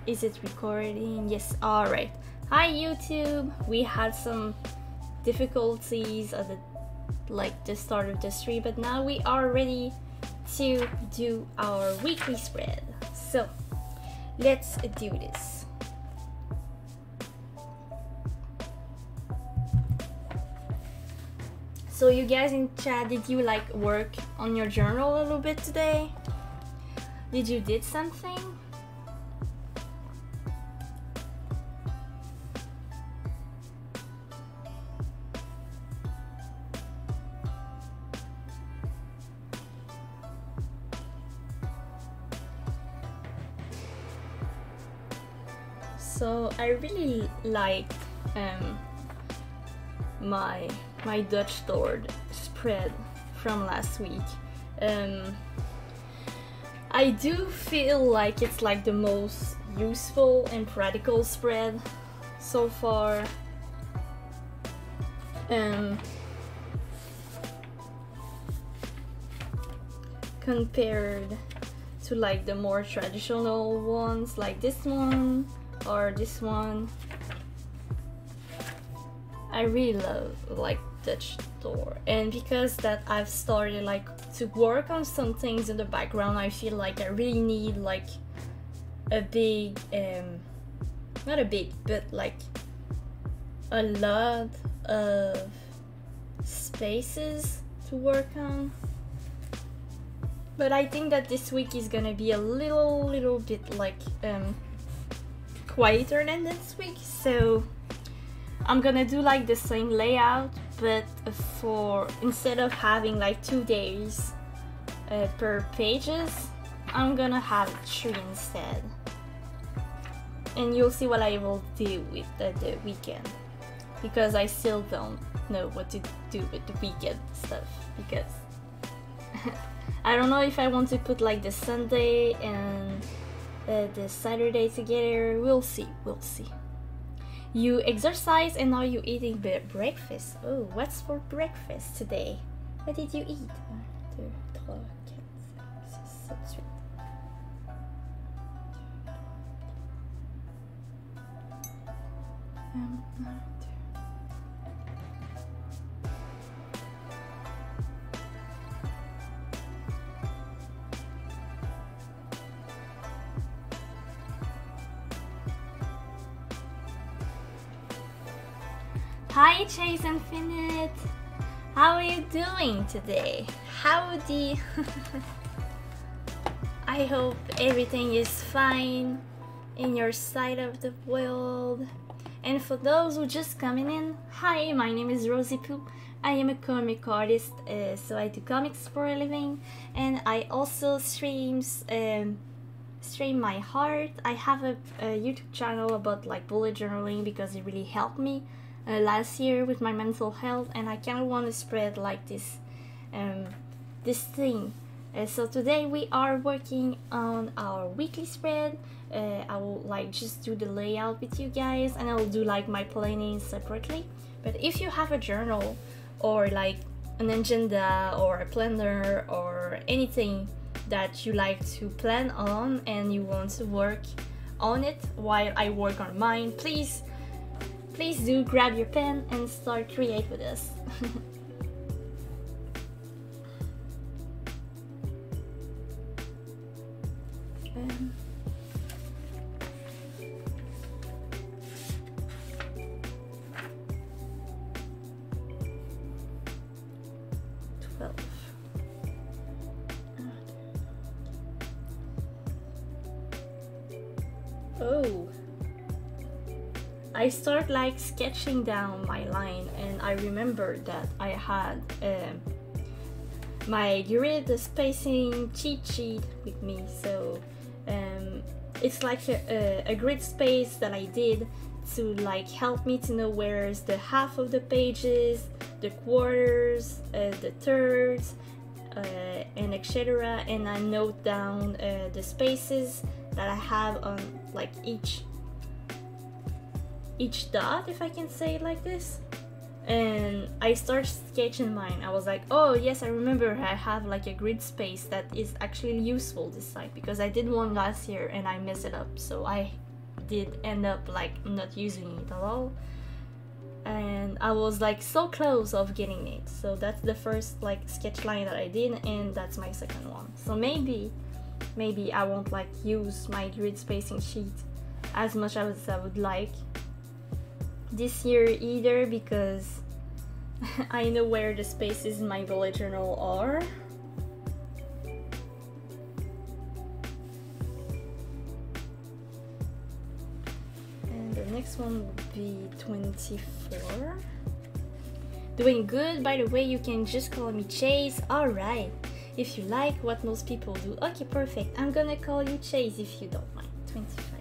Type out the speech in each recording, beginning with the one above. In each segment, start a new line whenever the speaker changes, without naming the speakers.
Is it recording? Yes, alright. Hi YouTube! We had some difficulties at the start of the stream, but now we are ready to do our weekly spread. So let's do this. So you guys in chat, did you like work on your journal a little bit today? Did you did something? So I really liked my Dutch door spread from last week. I do feel like it's like the most useful and practical spread so far. Compared to like the more traditional ones like this one or this one. I really love like Dutch door, and because that I've started like to work on some things in the background, I feel like I really need like a big not a big but like a lot of spaces to work on. But I think that this week is gonna be a little bit like quieter than this week, so I'm gonna do like the same layout, but for instead of having like 2 days per pages, I'm gonna have 3 instead. And you'll see what I will do with the weekend, because I still don't know what to do with the weekend stuff, because I don't know if I want to put like the Sunday and the Saturday together. We'll see, we'll see. You exercise and now you eating breakfast. Oh, what's for breakfast today? What did you eat? 1, 2, 3, 4, 5, 6, 7, 8. Hi Chase Infinite! How are you doing today? Howdy! I hope everything is fine in your side of the world. And for those who just coming in, hi, my name is Rosie Poo. I am a comic artist, so I do comics for a living, and I also stream my heart. I have a YouTube channel about like bullet journaling because it really helped me last year with my mental health, and I kind of want to spread like this thing. So today we are working on our weekly spread. I will like just do the layout with you guys, and I'll do like my planning separately. But if you have a journal or like an agenda or a planner or anything that you like to plan on and you want to work on it while I work on mine, please do grab your pen and start create with us. 12. Oh. I start like sketching down my line, and I remember that I had my grid spacing cheat sheet with me, so it's like a grid space that I did to like help me to know where's the half of the pages, the quarters, the thirds, and etc. And I note down the spaces that I have on like each dot, if I can say it like this. And I started sketching mine. I was like, oh yes, I remember I have like a grid space that is actually useful this time, because I did one last year and I messed it up, so I did end up like not using it at all, and I was like so close of getting it. So that's the first like sketch line that I did, and that's my second one. So maybe I won't like use my grid spacing sheet as much as I would like this year either, because I know where the spaces in my bullet journal are. And the next one would be 24. Doing good, by the way. You can just call me Chase. Alright, if you like what most people do. Okay, perfect. I'm gonna call you Chase if you don't mind. 25.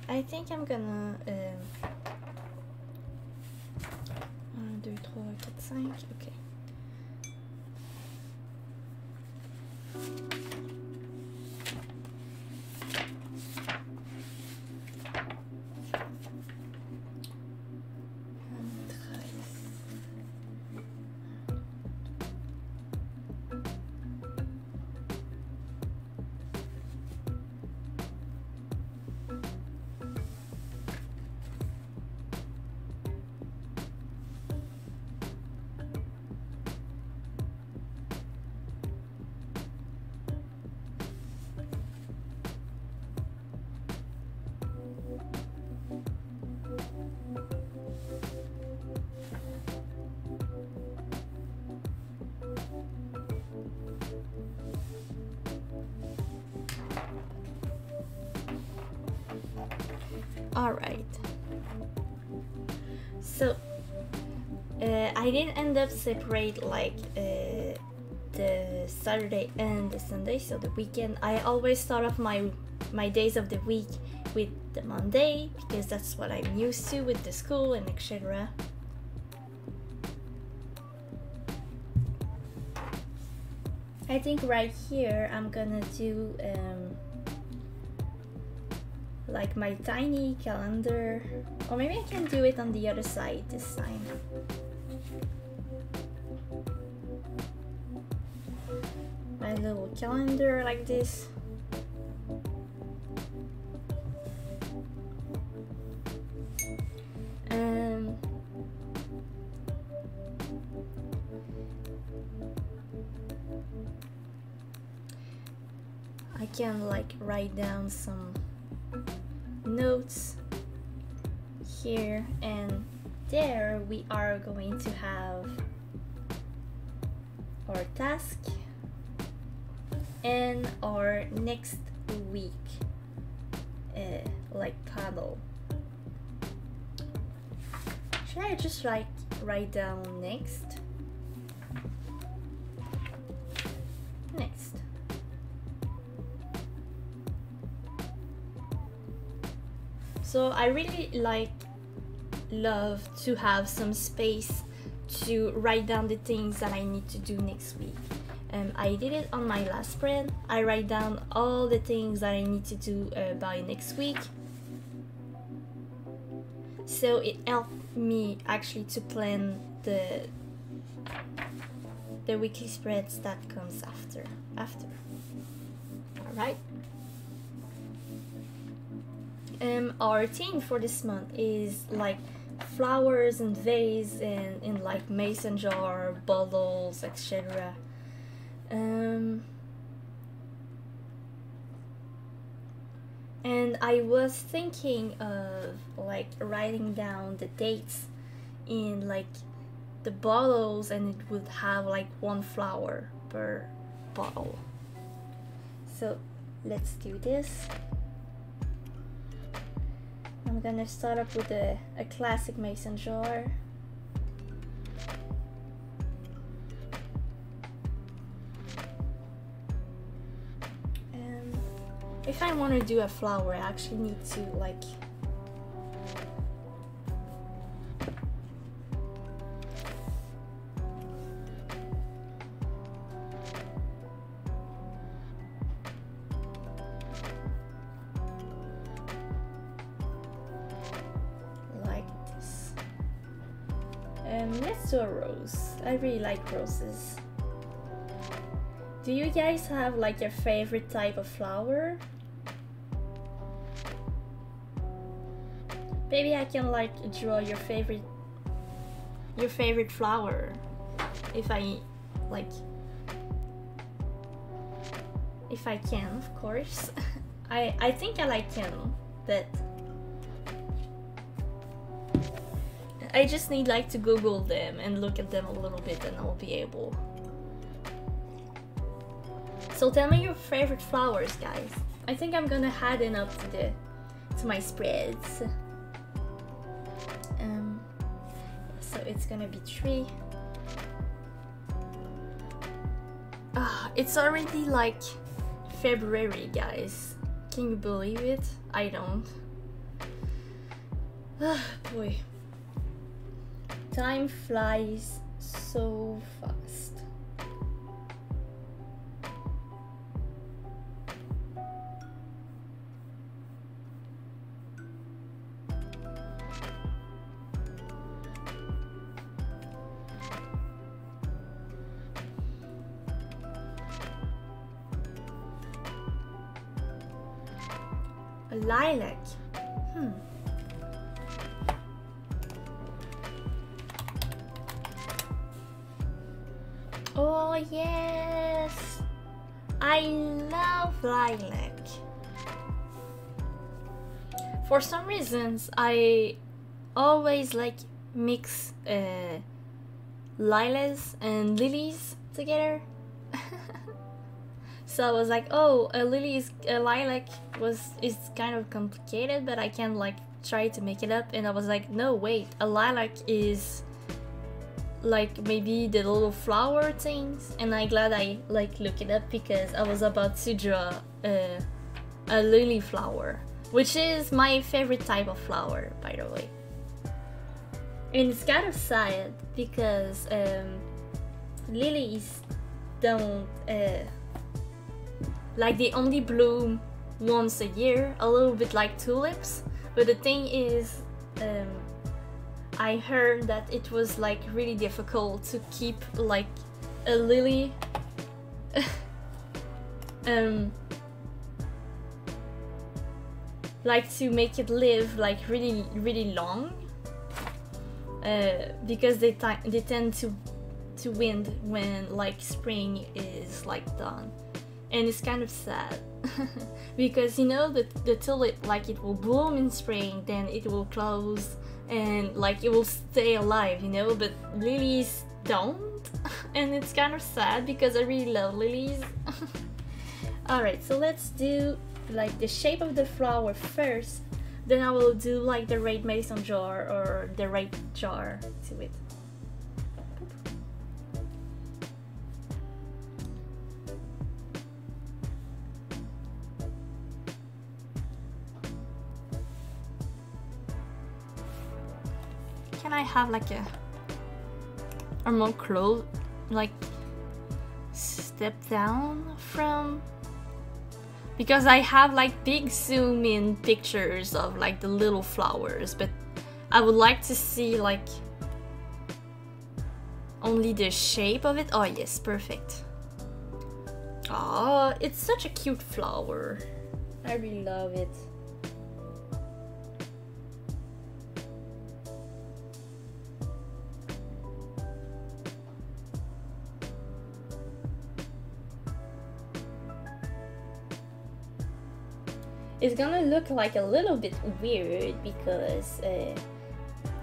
I think I'm gonna 1, 2, 3, 4, 5, okay. Alright, so I didn't end up separate like the Saturday and the Sunday, so the weekend. I always start off my days of the week with the Monday, because that's what I'm used to with the school and etc. I think right here I'm gonna do like my tiny calendar, or maybe I can do it on the other side this time. My little calendar like this. I can like write down some notes here, and there we are going to have our task and our next week like paddle. Should I just write down next? So I really love to have some space to write down the things that I need to do next week. I did it on my last spread. I write down all the things that I need to do by next week. So it helped me actually to plan the weekly spreads that comes after. All right. Our theme for this month is like flowers and vase and in like mason jar, bottles, etc. And I was thinking of like writing down the dates in like the bottles, and it would have like 1 flower per bottle. So let's do this. I'm gonna start up with a classic mason jar. If I want to do a flower, I actually need to like this. Let's do a rose. I really like roses. Do you guys have like your favorite type of flower? Maybe I can like draw your favorite flower if I like, if I can, of course. I think I like can, but I just need like to Google them and look at them a little bit and I'll be able. So tell me your favorite flowers, guys. I think I'm gonna add it up to my spreads. So it's gonna be 3. It's already like February, guys. Can you believe it? I don't. Boy. Time flies so fast. A lilac. Oh yes, I love lilac. For some reasons, I always like mix lilacs and lilies together. So I was like, oh, a lilac is kind of complicated, but I can like try to make it up. And I was like, no, wait, a lilac is like maybe the little flower things. And I'm glad I like looked it up because I was about to draw a lily flower, which is my favorite type of flower, by the way. And it's kind of sad because lilies don't like, they only bloom once a year, a little bit like tulips. But the thing is, I heard that it was like really difficult to keep like a lily like to make it live like really long, because they tend to wind when like spring is like done. And it's kind of sad because, you know, the tulip, like, it will bloom in spring, then it will close and like it will stay alive, you know, but lilies don't. And it's kind of sad because I really love lilies. Alright, so let's do like the shape of the flower first, then I will do like the right mason jar or the right jar to it. Can I have like a more close, like step down from, because I have like big zoom in pictures of like the little flowers, but I would like to see like only the shape of it. Oh yes, perfect. Oh, it's such a cute flower. I really love it. It's gonna look like a little bit weird because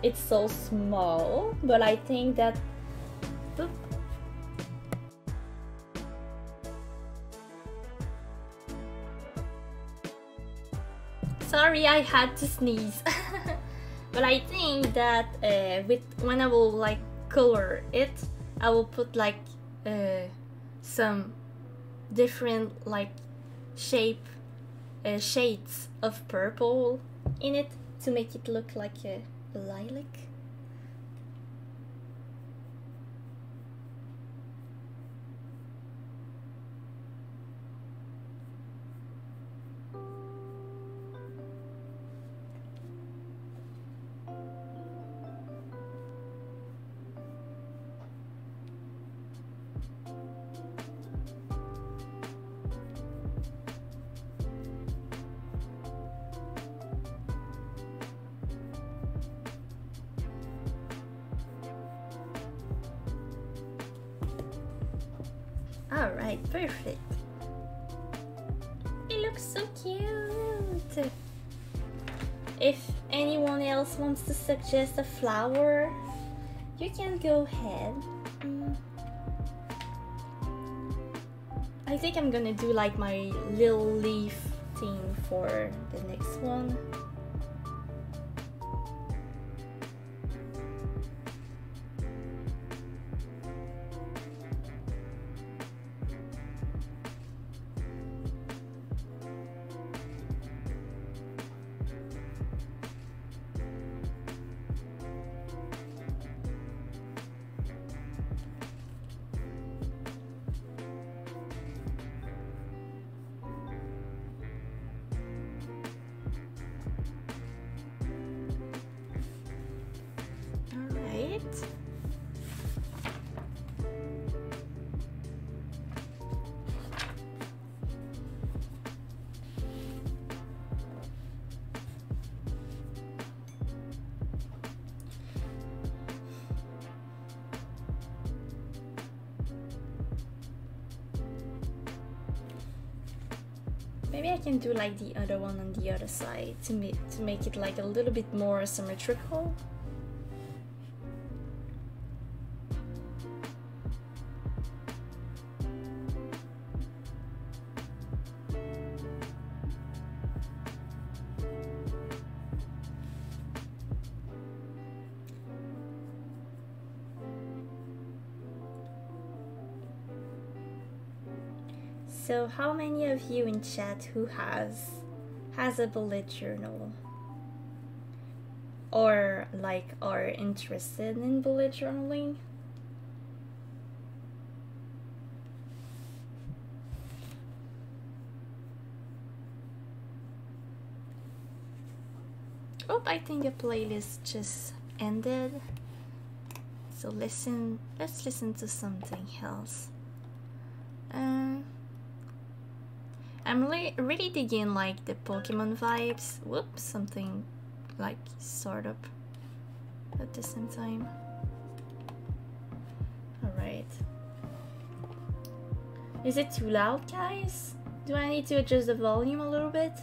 it's so small, but I think that... Oop. Sorry, I had to sneeze. But I think that when I will like color it, I will put like some different like shape shades of purple in it to make it look like a lilac. Alright, perfect. It looks so cute. If anyone else wants to suggest a flower, you can go ahead. I think I'm gonna do like my little leaf thing for the next one. Maybe I can do like the other one on the other side to make it like a little bit more symmetrical. So how many of you in chat who has a bullet journal or like are interested in bullet journaling? Oh, I think the playlist just ended. So let's listen to something else. I'm really digging like the Pokemon vibes. Whoops, something like sort of at the same time. Alright. Is it too loud, guys? Do I need to adjust the volume a little bit?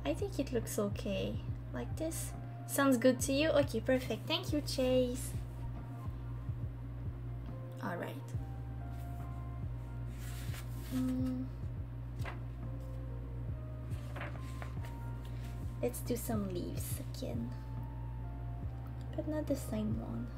I think it looks okay like this. Sounds good to you? Okay, perfect. Thank you, Chase. All right. Let's do some leaves again, but not the same one.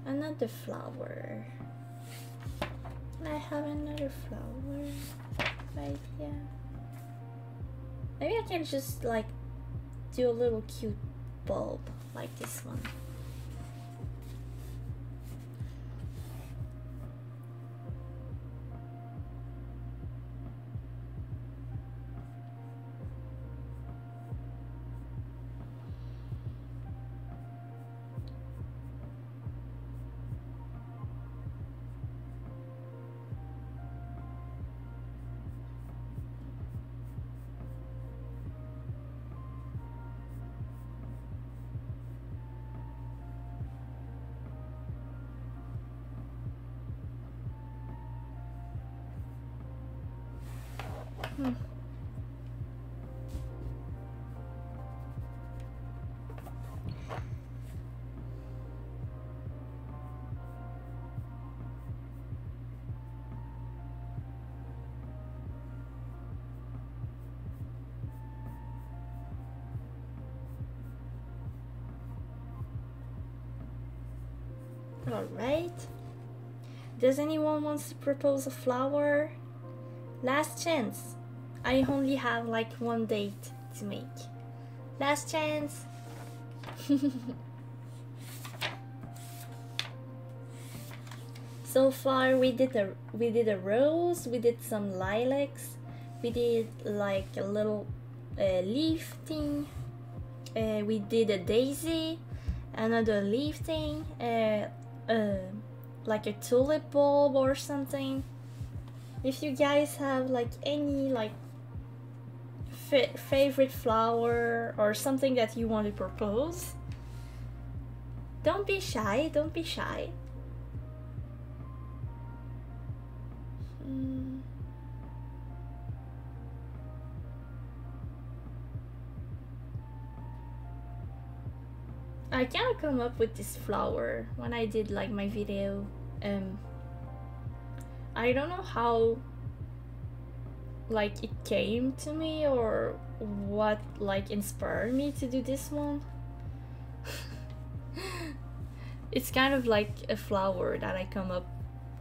Another flower. Can I have another flower right here? Maybe I can just like do a little cute bulb like this one. Alright. Does anyone want to propose a flower? Last chance. I only have like one date to make. Last chance. So far we did a rose, we did some lilacs, we did like a little leaf thing, we did a daisy, another leaf thing, like a tulip bulb or something. If you guys have like any like favorite flower or something that you want to propose, don't be shy, don't be shy. I kind of come up with this flower when I did like my video. I don't know how like it came to me or what like inspired me to do this one. It's kind of like a flower that I come up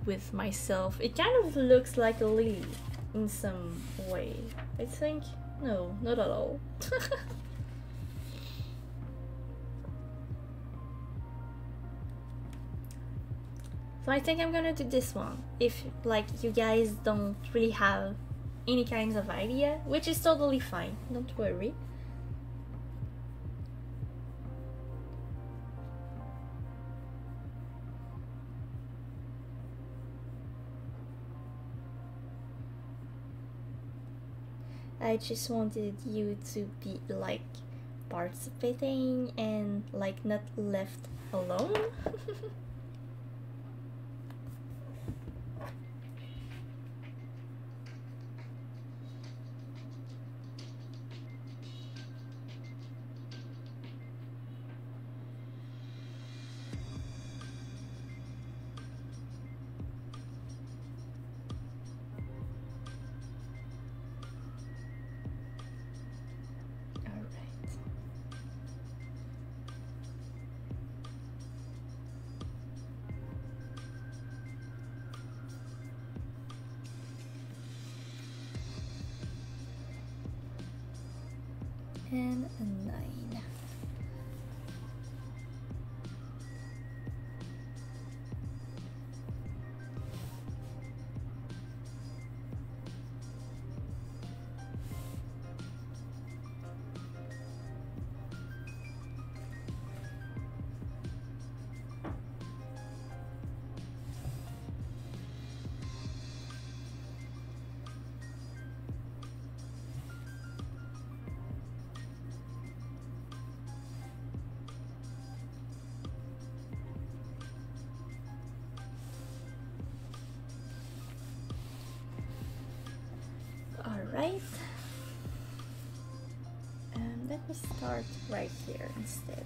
with myself. It kind of looks like a lily in some way, I think. No, not at all. So I think I'm gonna do this one. If like you guys don't really have any kinds of idea, which is totally fine, don't worry. I just wanted you to be like participating and like not left alone. And a 9. Alright, let me start right here instead.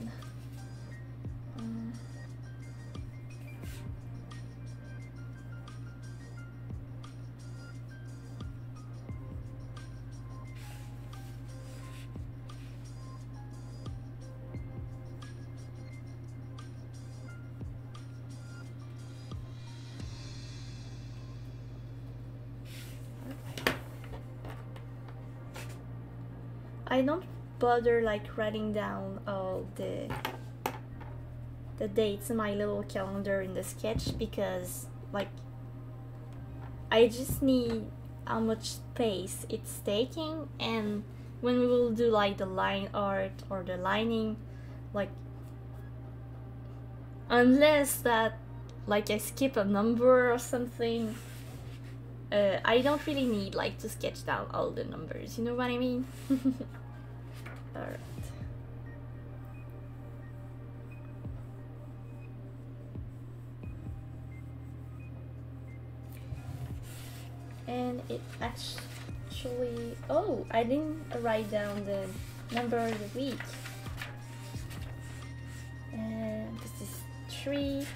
I don't bother like writing down all the dates in my little calendar in the sketch because like I just need how much space it's taking, and when we will do like the line art or the lining, like unless that like I skip a number or something, I don't really need like to sketch down all the numbers, you know what I mean? Alright. And it actually actually... Oh, I didn't write down the number of the week. This is 3.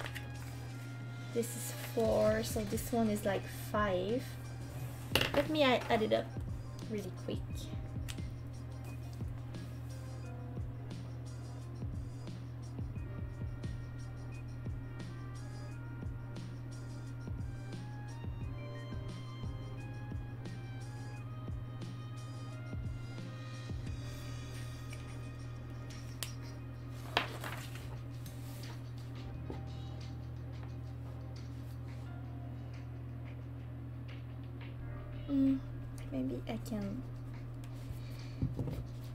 This is 4, so this one is like 5. Let me add it up really quick. Maybe I can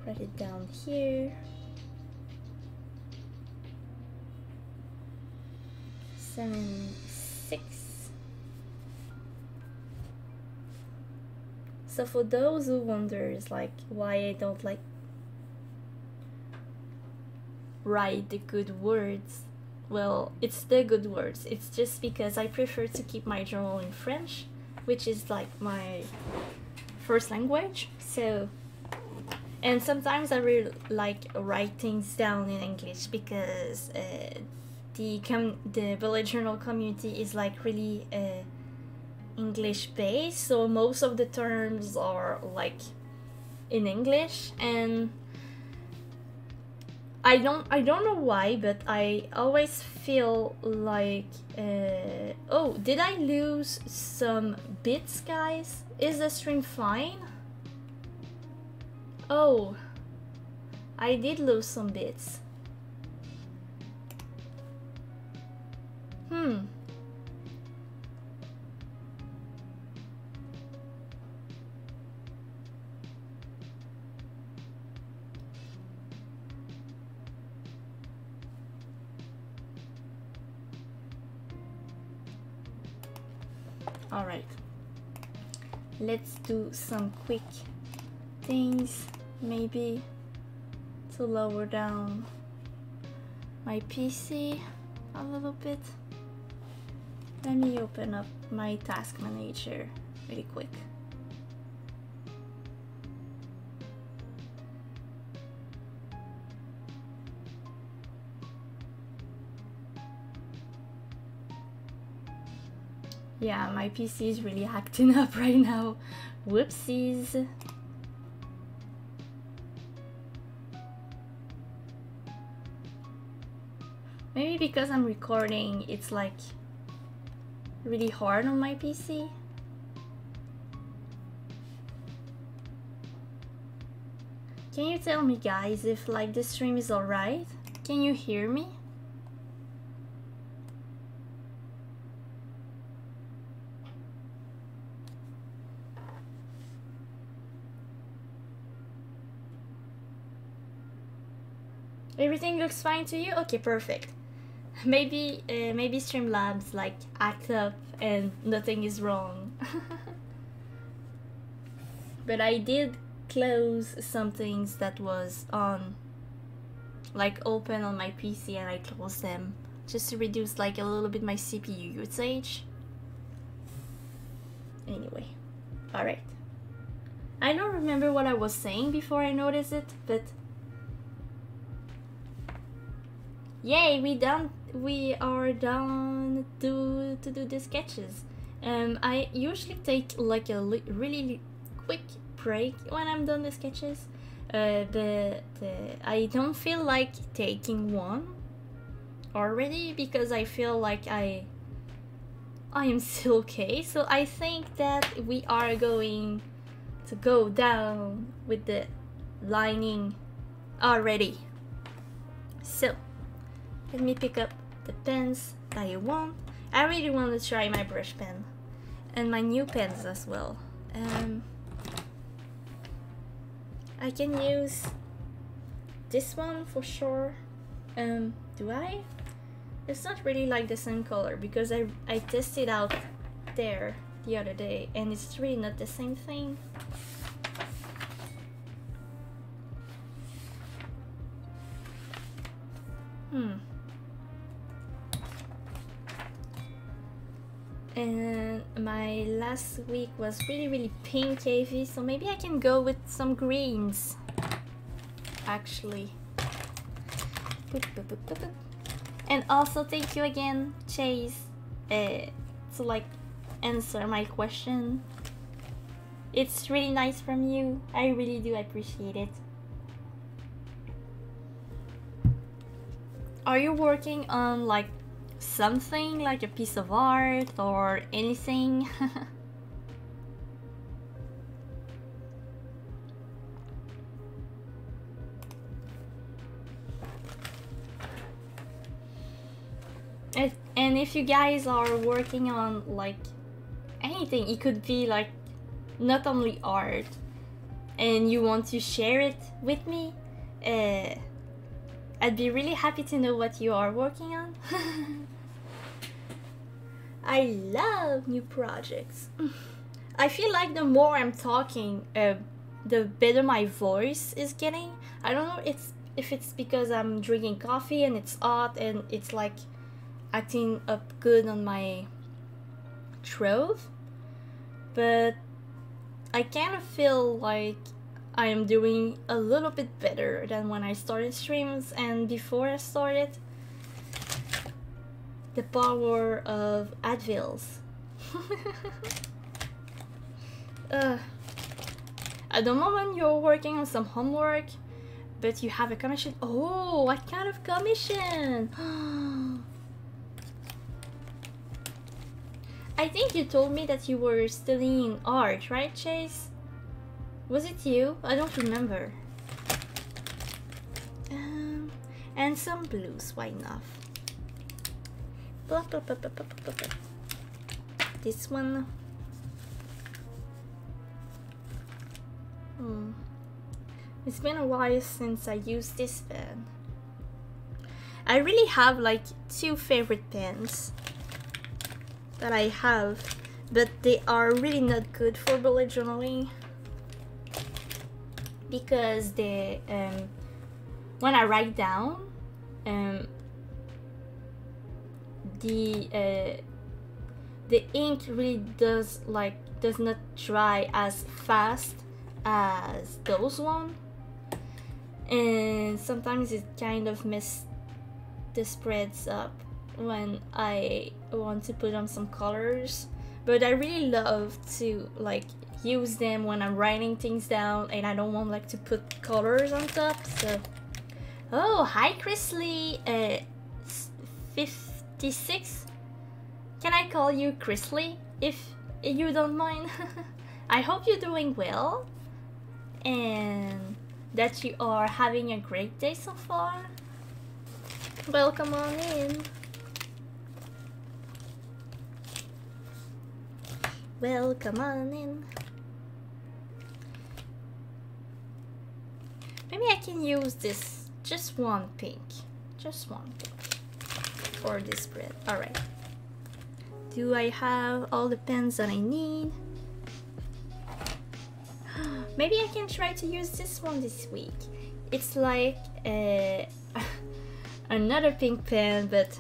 write it down here. 7, 6. So for those who wonders like why I don't like write the good words, well, it's the good words. It's just because I prefer to keep my journal in French, which is like my first language. So, and sometimes I really like write things down in English because the bullet journal community is like really English based, so most of the terms are like in English, and I don't know why, but I always feel like oh, did I lose some bits, guys? Is the stream fine? Oh, I did lose some bits. All right, let's do some quick things, maybe to lower down my PC a little bit. Let me open up my task manager really quick. Yeah, my PC is really acting up right now. Whoopsies. Maybe because I'm recording, it's like really hard on my PC. Can you tell me, guys, if like the stream is alright? Can you hear me? Everything looks fine to you? Okay, perfect. Maybe Streamlabs like act up and nothing is wrong. But I did close some things that was on, like open on my PC, and I closed them just to reduce like a little bit my CPU usage. Anyway, alright. I don't remember what I was saying before I noticed it, but yay, we are done to do the sketches. I usually take like a really quick break when I'm done the sketches. I don't feel like taking one already because I feel like I am still okay. So I think that we are going to go down with the lining already. So let me pick up the pens that I want. I really want to try my brush pen and my new pens as well. I can use this one for sure. Do I? It's not really like the same color because I tested out there the other day and it's really not the same thing. And my last week was really pink heavy, so maybe I can go with some greens actually. And also thank you again, Chase, to like answer my question. It's really nice from you. I really do appreciate it. Are you working on like something, like a piece of art or anything? And if you guys are working on like anything, it could be like not only art, and you want to share it with me, I'd be really happy to know what you are working on. I love new projects. I feel like the more I'm talking, the better my voice is getting. I don't know if it's because I'm drinking coffee and it's hot and it's like acting up good on my throat, but I kind of feel like I am doing a little bit better than when I started streams and before I started. The power of Advils. At the moment you're working on some homework, but you have a commission. Oh, what kind of commission? I think you told me that you were studying art, right, Chase? Was it you? I don't remember. And some blues, why not? This one. It's been a while since I used this pen. I really have like two favorite pens that I have, but they are really not good for bullet journaling because they when I write down the ink really does not dry as fast as those one, and sometimes it kind of mess the spreads up when I want to put on some colors. But I really love to like use them when I'm writing things down and I don't want like to put colors on top. So oh, hi Chrisley, 56. Can I call you Chrisley if you don't mind? I hope you're doing well and that you are having a great day so far. Welcome on in. Welcome on in. Maybe I can use this, just one pink for this spread. Alright. Do I have all the pens that I need? Maybe I can try to use this one this week. It's like another pink pen, but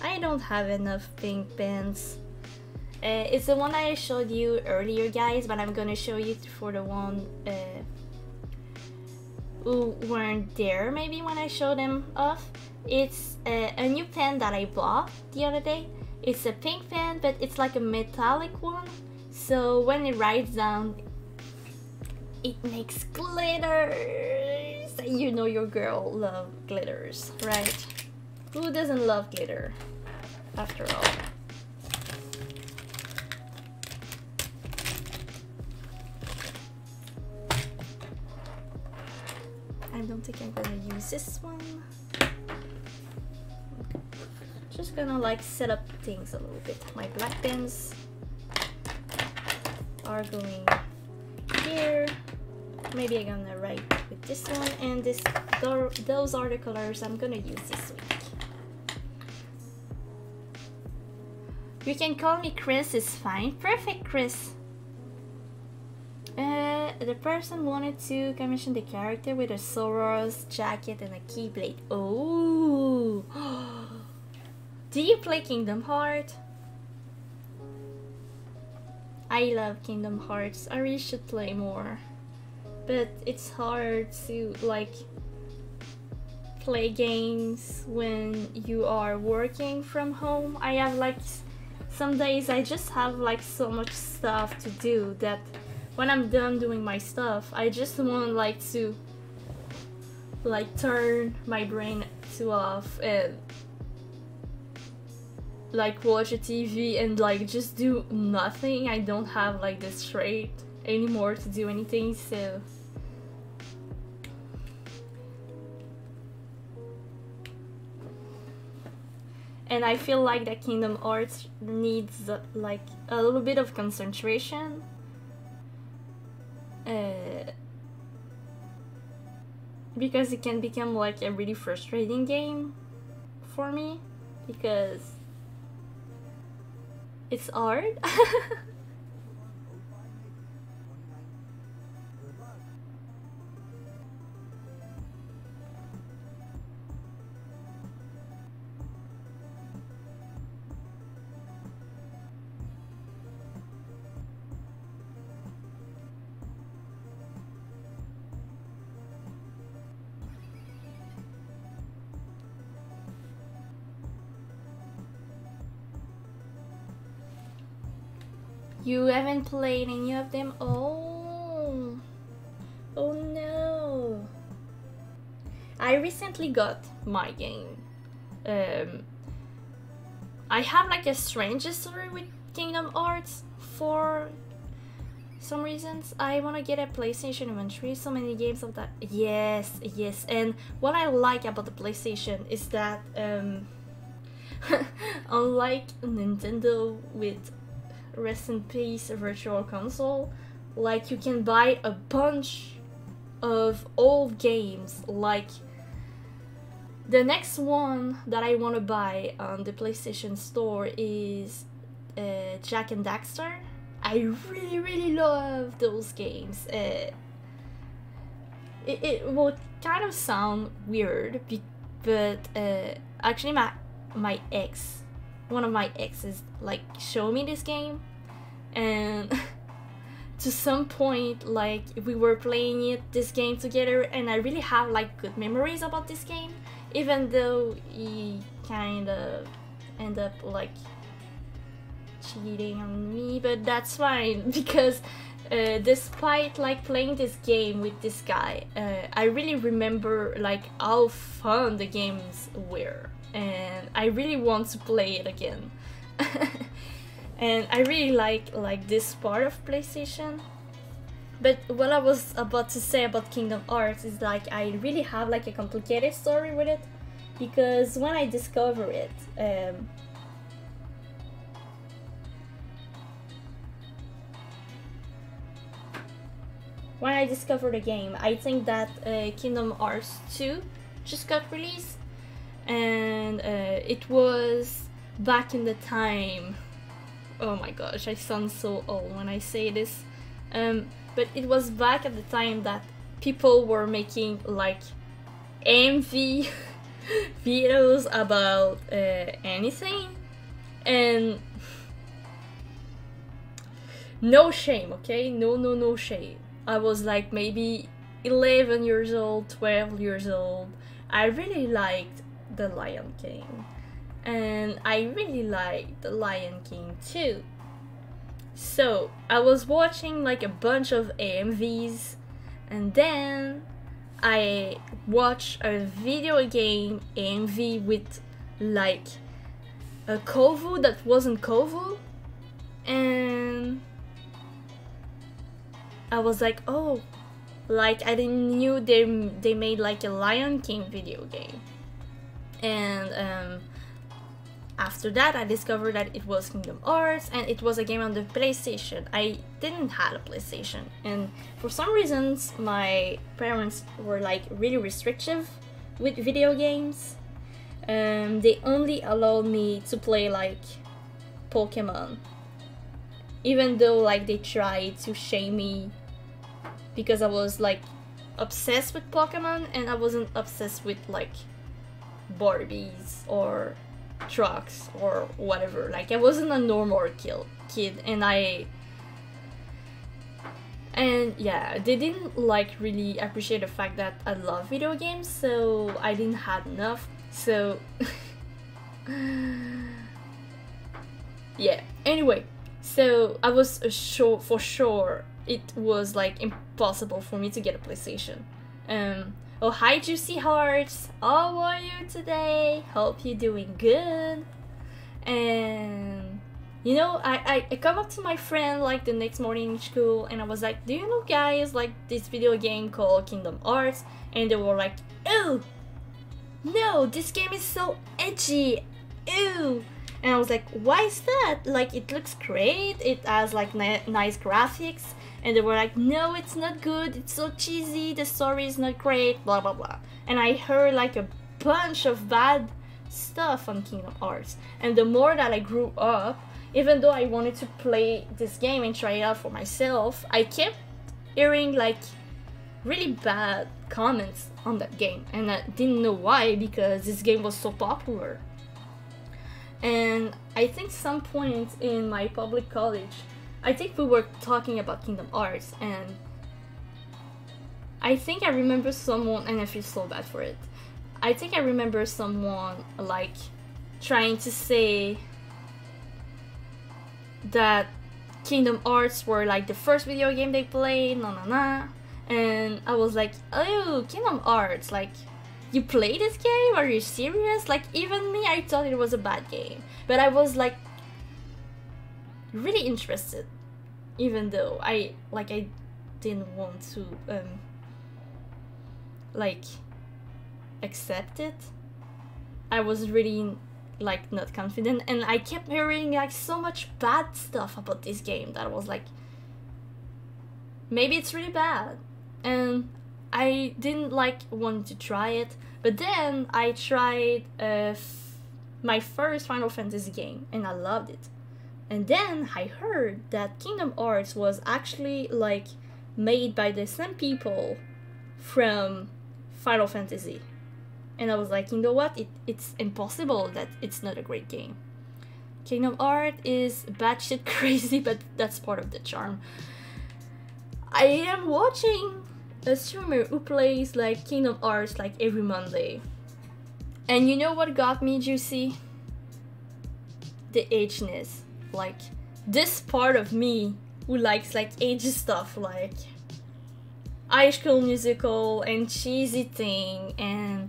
I don't have enough pink pens. It's the one I showed you earlier, guys, but I'm gonna show you for the one who weren't there maybe when I showed them off. It's a new pen that I bought the other day. It's a pink pen, but it's like a metallic one, so when it writes down it makes glitters. You know your girl loves glitters, right? Who doesn't love glitter after all? I don't think I'm gonna use this one. Just gonna like set up things a little bit. My black pens are going here. Maybe I'm gonna write with this one, and those are the colors I'm gonna use this week. You can call me Chris, it's fine. Perfect, Chris. The person wanted to commission the character with a Soros jacket and a keyblade. Oh! Do you play Kingdom Hearts? I love Kingdom Hearts. I really should play more, but it's hard to like play games when you are working from home. I have like some days I just have like so much stuff to do that when I'm done doing my stuff, I just want like to like turn my brain to off and like watch a TV and like just do nothing. I don't have like this trait anymore to do anything, so and I feel like that Kingdom Hearts needs like a little bit of concentration. Because it can become like a really frustrating game for me because it's hard. You haven't played any of them? Oh, oh no. I recently got my game. I have like a strange history with Kingdom Hearts for some reasons. I want to get a PlayStation inventory, so many games of that. Yes, yes. And what I like about the PlayStation is that unlike Nintendo with rest in peace virtual console, like you can buy a bunch of old games. Like the next one that I want to buy on the PlayStation Store is Jak and Daxter. I really love those games. It will kind of sound weird, but actually my ex, one of my exes, like showed me this game, and to some point like we were playing this game together, and I really have like good memories about this game, even though he kind of end up like cheating on me, but that's fine because despite like playing this game with this guy, I really remember like how fun the games were, and I really want to play it again. And I really like this part of PlayStation. But what I was about to say about Kingdom Hearts is like I really have like a complicated story with it, because when I discovered it, when I discovered the game, I think that Kingdom Hearts 2 just got released, and it was back in the time. Oh my gosh, I sound so old when I say this, but it was back at the time that people were making like AMV videos about anything, and no shame, okay? No shame. I was like maybe 11 years old, 12 years old. I really liked The Lion King, and I really liked The Lion King 2. So I was watching like a bunch of AMVs, and then I watched a video game AMV with like a Kovu that wasn't Kovu, and I was like, oh, like I didn't knew they made like a Lion King video game. And after that I discovered that it was Kingdom Hearts, and it was a game on the PlayStation. I didn't have a PlayStation, and for some reasons my parents were like really restrictive with video games. They only allowed me to play like Pokemon, even though like they tried to shame me because I was like obsessed with Pokemon, and I wasn't obsessed with like Barbies or trucks or whatever. Like I wasn't a normal kid, and I And yeah, they didn't like really appreciate the fact that I love video games, so I didn't have enough. So yeah, anyway, so I was sure for sure it was like impossible for me to get a PlayStation. Oh, hi Juicy Hearts, how are you today? Hope you're doing good. And you know, I come up to my friend like the next morning in school, and I was like, do you know guys, like this video game called Kingdom Hearts? And they were like, ew, no, this game is so edgy, ew. And I was like, why is that? Like, it looks great, it has like nice graphics. And they were like, no, it's not good, it's so cheesy, the story is not great, blah blah blah. And I heard like a bunch of bad stuff on Kingdom Hearts. And the more that I grew up, even though I wanted to play this game and try it out for myself, I kept hearing like really bad comments on that game. And I didn't know why, because this game was so popular. And I think some point in my public college, I think we were talking about Kingdom Hearts, and I think I remember someone, and I feel so bad for it, I think I remember someone like trying to say that Kingdom Hearts were like the first video game they played, and I was like, oh, Kingdom Hearts, like, you play this game? Are you serious? Like, even me, I thought it was a bad game, but I was like really interested, even though I didn't want to like accept it. I was really like not confident, and I kept hearing like so much bad stuff about this game that I was like, maybe it's really bad, and I didn't like want to try it. But then I tried my first Final Fantasy game, and I loved it. And then I heard that Kingdom Hearts was actually like made by the same people from Final Fantasy. And I was like, you know what, it's impossible that it's not a great game. Kingdom Hearts is batshit crazy, but that's part of the charm. I am watching a streamer who plays like Kingdom Hearts like every Monday. And you know what got me, Juicy? The ageness. Like, this part of me who likes like age stuff, like High School Musical and cheesy thing, and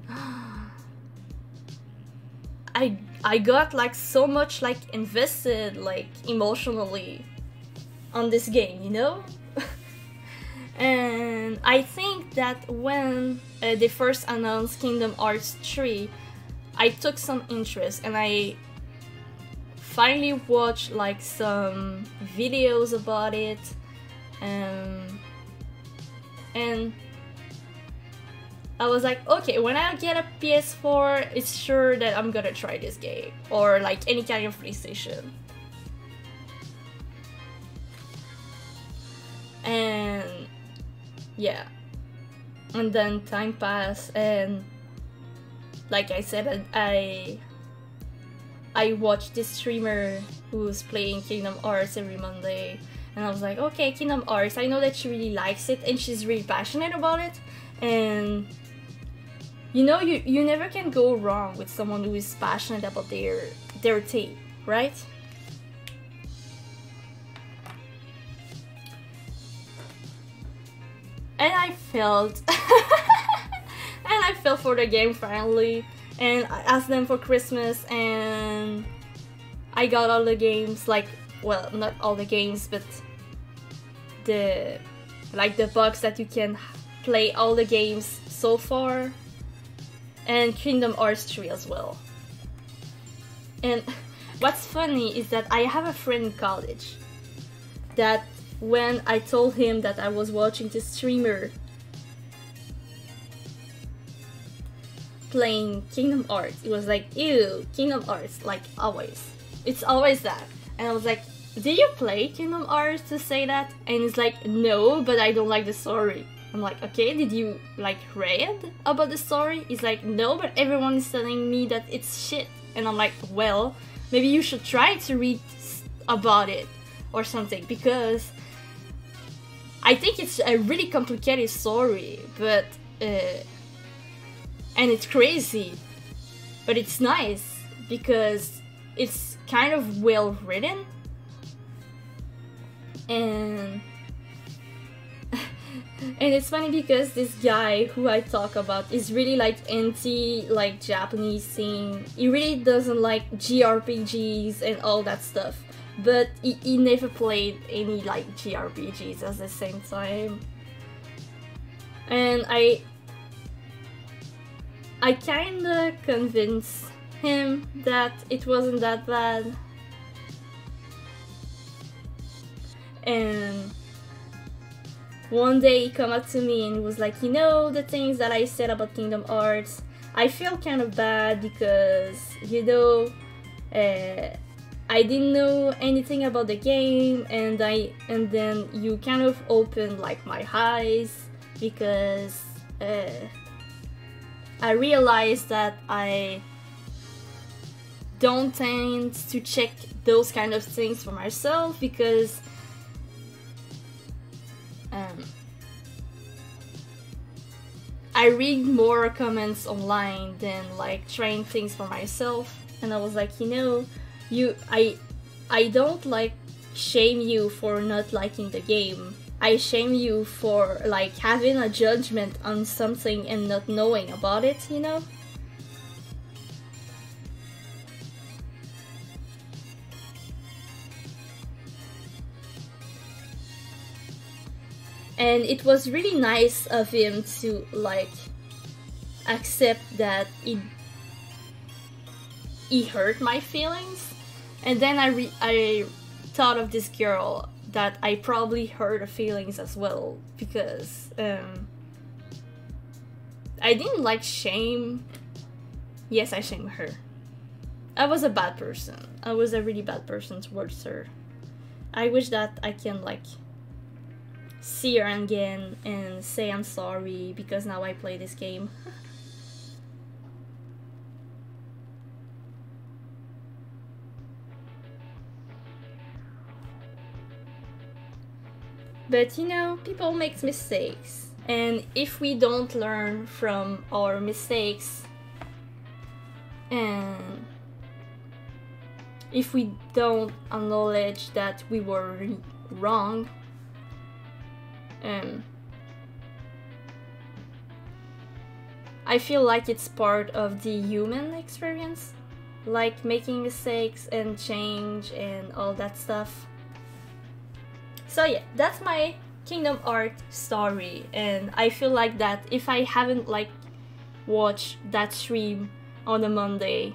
I got like so much like invested like emotionally on this game, you know? And I think that when they first announced Kingdom Hearts 3, I took some interest, and I finally watched like some videos about it, and I was like, okay, when I get a PS4, it's sure that I'm gonna try this game, or like any kind of PlayStation. And yeah, and then time passed, and like I said, I watched this streamer who's playing Kingdom Hearts every Monday, and I was like, okay, Kingdom Hearts, I know that she really likes it and she's really passionate about it, and you know, you never can go wrong with someone who is passionate about their tape, right? And I felt and I fell for the game finally, and I asked them for Christmas, and I got all the games, like, well, not all the games, but the box that you can play all the games so far, and Kingdom Hearts 3 as well. And what's funny is that I have a friend in college that when I told him that I was watching this streamer playing Kingdom Hearts, he was like, ew, Kingdom Hearts, like always. It's always that. And I was like, did you play Kingdom Hearts to say that? And he's like, no, but I don't like the story. I'm like, okay, did you like read about the story? He's like, no, but everyone is telling me that it's shit. And I'm like, well, maybe you should try to read about it or something, because I think it's a really complicated story, but and it's crazy, but it's nice because it's kind of well written, and and it's funny because this guy who I talk about is really like anti like Japanese thing. He really doesn't like JRPGs and all that stuff. But he never played any like JRPGs at the same time, and I kinda convinced him that it wasn't that bad, and one day he come up to me and was like, you know, the things that I said about Kingdom Hearts, I feel kind of bad because, you know, I didn't know anything about the game, and then you kind of opened like my eyes because I realized that I don't tend to check those kind of things for myself because I read more comments online than like trying things for myself, and I was like, you know, I don't like shame you for not liking the game. I shame you for like having a judgment on something and not knowing about it, you know? And it was really nice of him to like accept that he hurt my feelings. And then I thought of this girl that I probably hurt her feelings as well, because I didn't like shame. Yes, I shamed her. I was a bad person. I was a really bad person towards her. I wish that I can like see her again and say I'm sorry because now I play this game. But you know, people make mistakes, and if we don't learn from our mistakes, and if we don't acknowledge that we were wrong, I feel like it's part of the human experience, like making mistakes and change and all that stuff. So yeah, that's my Kingdom Hearts story, and I feel like that if I haven't like watched that stream on a Monday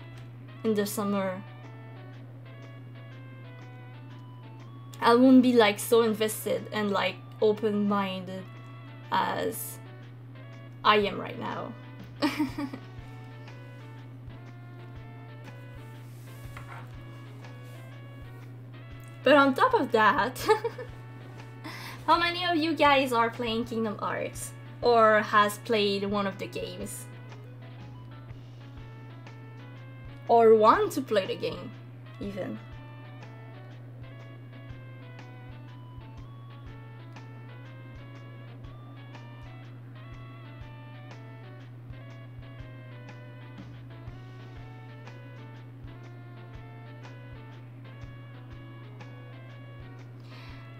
in the summer, I wouldn't be like so invested and like open-minded as I am right now. But on top of that, how many of you guys are playing Kingdom Hearts or has played one of the games? Or want to play the game, even?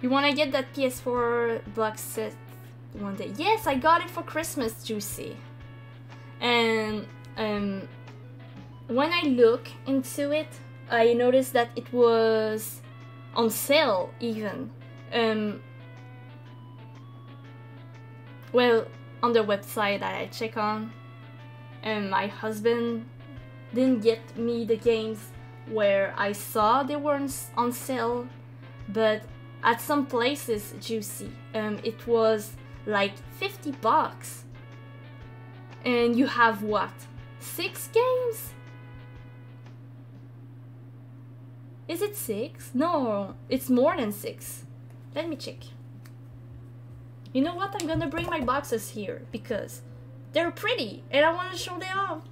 You wanna get that PS4 box set one day? Yes, I got it for Christmas, Juicy. And when I look into it, I noticed that it was on sale even. Well, on the website that I check on, my husband didn't get me the games where I saw they were on sale, but at some places, Juicy, it was like $50. And you have what? 6 games? Is it 6? No, it's more than 6. Let me check. You know what? I'm gonna bring my boxes here because they're pretty and I want to show them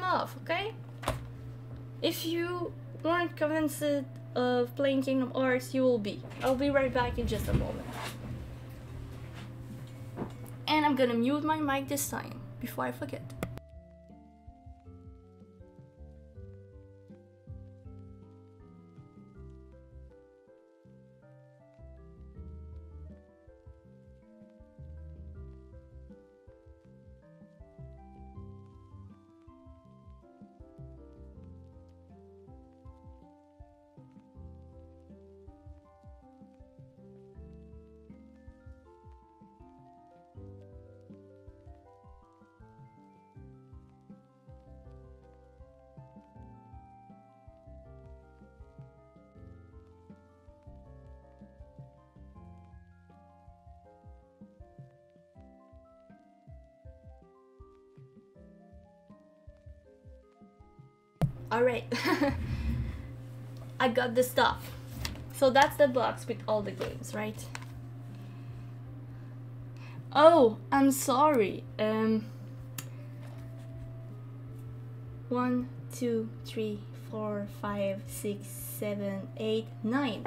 off, okay? If you weren't convinced of playing Kingdom Hearts, you will be. I'll be right back in just a moment. And I'm gonna mute my mic this time before I forget. Alright, I got the stuff. So that's the box with all the games, right? Oh, I'm sorry. 1, 2, 3, 4, 5, 6, 7, 8, 9.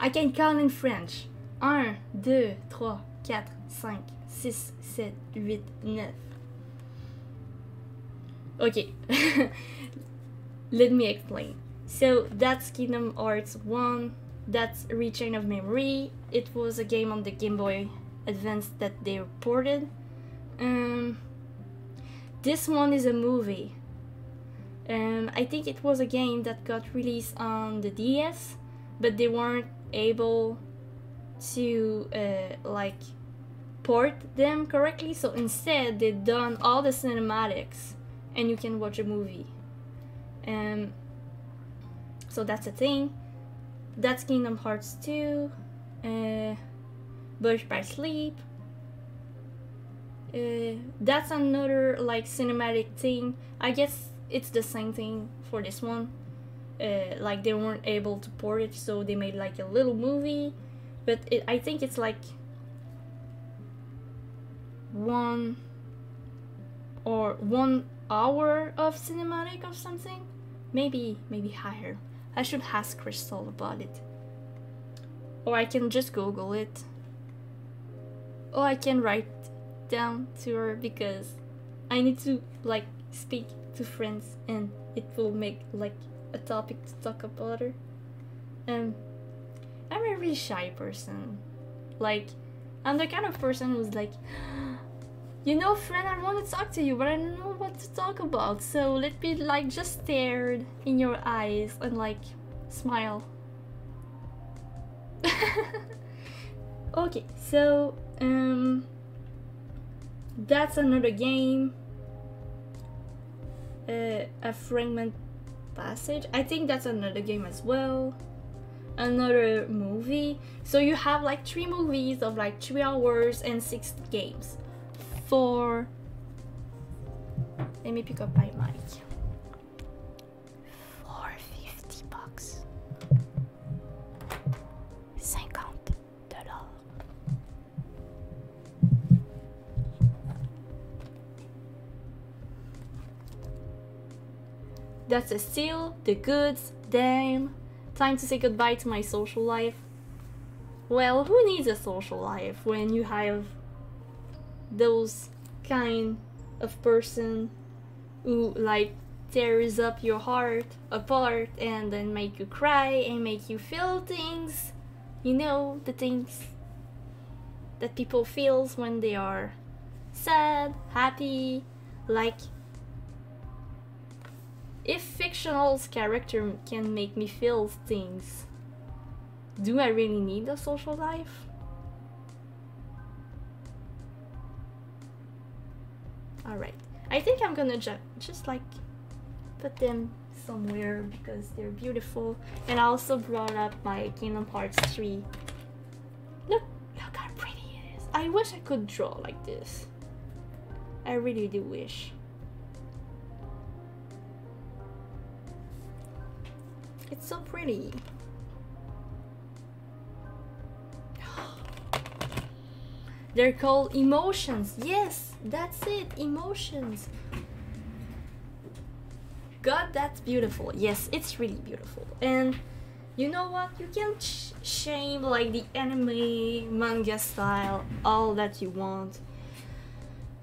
I can count in French. 1, 2, 3, 4, 5, 6, 7, 8, 9. Okay, let me explain. So that's Kingdom Hearts 1, that's Return of Memory. It was a game on the Game Boy Advance that they ported. This one is a movie. I think it was a game that got released on the DS, but they weren't able to like port them correctly, so instead they done all the cinematics and you can watch a movie. So that's a thing. That's Kingdom Hearts 2, Birth by Sleep. That's another like cinematic thing. I guess it's the same thing for this one. Like they weren't able to port it, so they made like a little movie, but I think it's like 1 hour of cinematic or something, maybe higher. I should ask Crystal about it, or I can just Google it, or I can write down to her, because I need to like speak to friends and it will make like a topic to talk about her. I'm a really shy person. Like, I'm the kind of person who's like, you know, friend, I want to talk to you, but I don't know what to talk about. So let me like just stare in your eyes and like smile. Okay, so that's another game. A Fragment Passage. I think that's another game as well. Another movie. So you have like 3 movies of like 3 hours and 6 games. For, let me pick up my mic. For $50. $50. That's a steal. The goods. Damn. Time to say goodbye to my social life. Well, who needs a social life when you have those kind of person who like tears up your heart apart and then make you cry and make you feel things, you know, the things that people feels when they are sad, happy. Like, if fictional character can make me feel things, do I really need a social life? Alright, I think I'm gonna just like put them somewhere because they're beautiful. And I also brought up my Kingdom Hearts 3. Look how pretty it is. I wish I could draw like this. I really do wish. It's so pretty. They're called emotions. Yes, that's it. Emotions. God, that's beautiful. Yes, it's really beautiful. And you know what, you can shame like the anime, manga style, all that you want.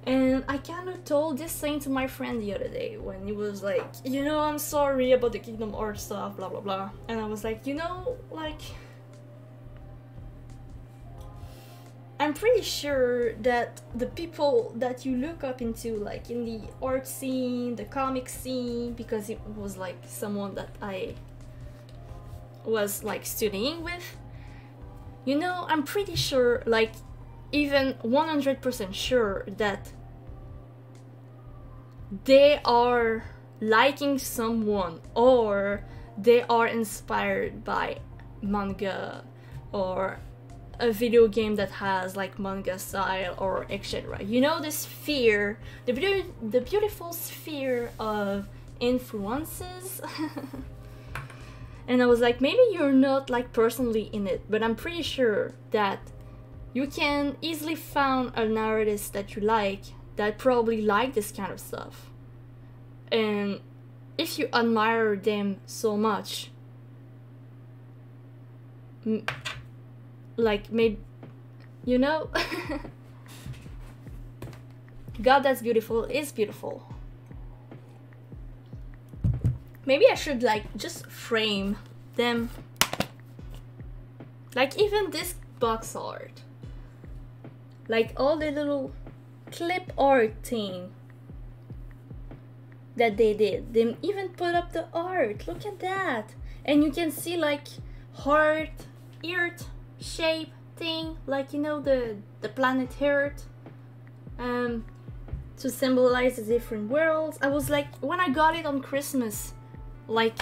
And I kind of told this thing to my friend the other day when he was like, you know, I'm sorry about the Kingdom Hearts stuff, blah blah blah. And I was like, you know, like, I'm pretty sure that the people that you look up into, like in the art scene, the comic scene, because it was like someone that I was like studying with, you know, I'm pretty sure, like even 100% sure that they are liking someone or they are inspired by manga or a video game that has like manga style or etc. You know, this sphere, the beautiful sphere of influences. And I was like, maybe you're not like personally in it, but I'm pretty sure that you can easily find an artist that you like that probably like this kind of stuff. And if you admire them so much, like maybe, you know, God that's beautiful is beautiful. Maybe I should like just frame them, like even this box art, like all the little clip art thing that they did. They even put up the art, look at that. And you can see like heart, earth shape thing, like, you know, the planet Earth, to symbolize the different worlds. I was like, when I got it on Christmas, like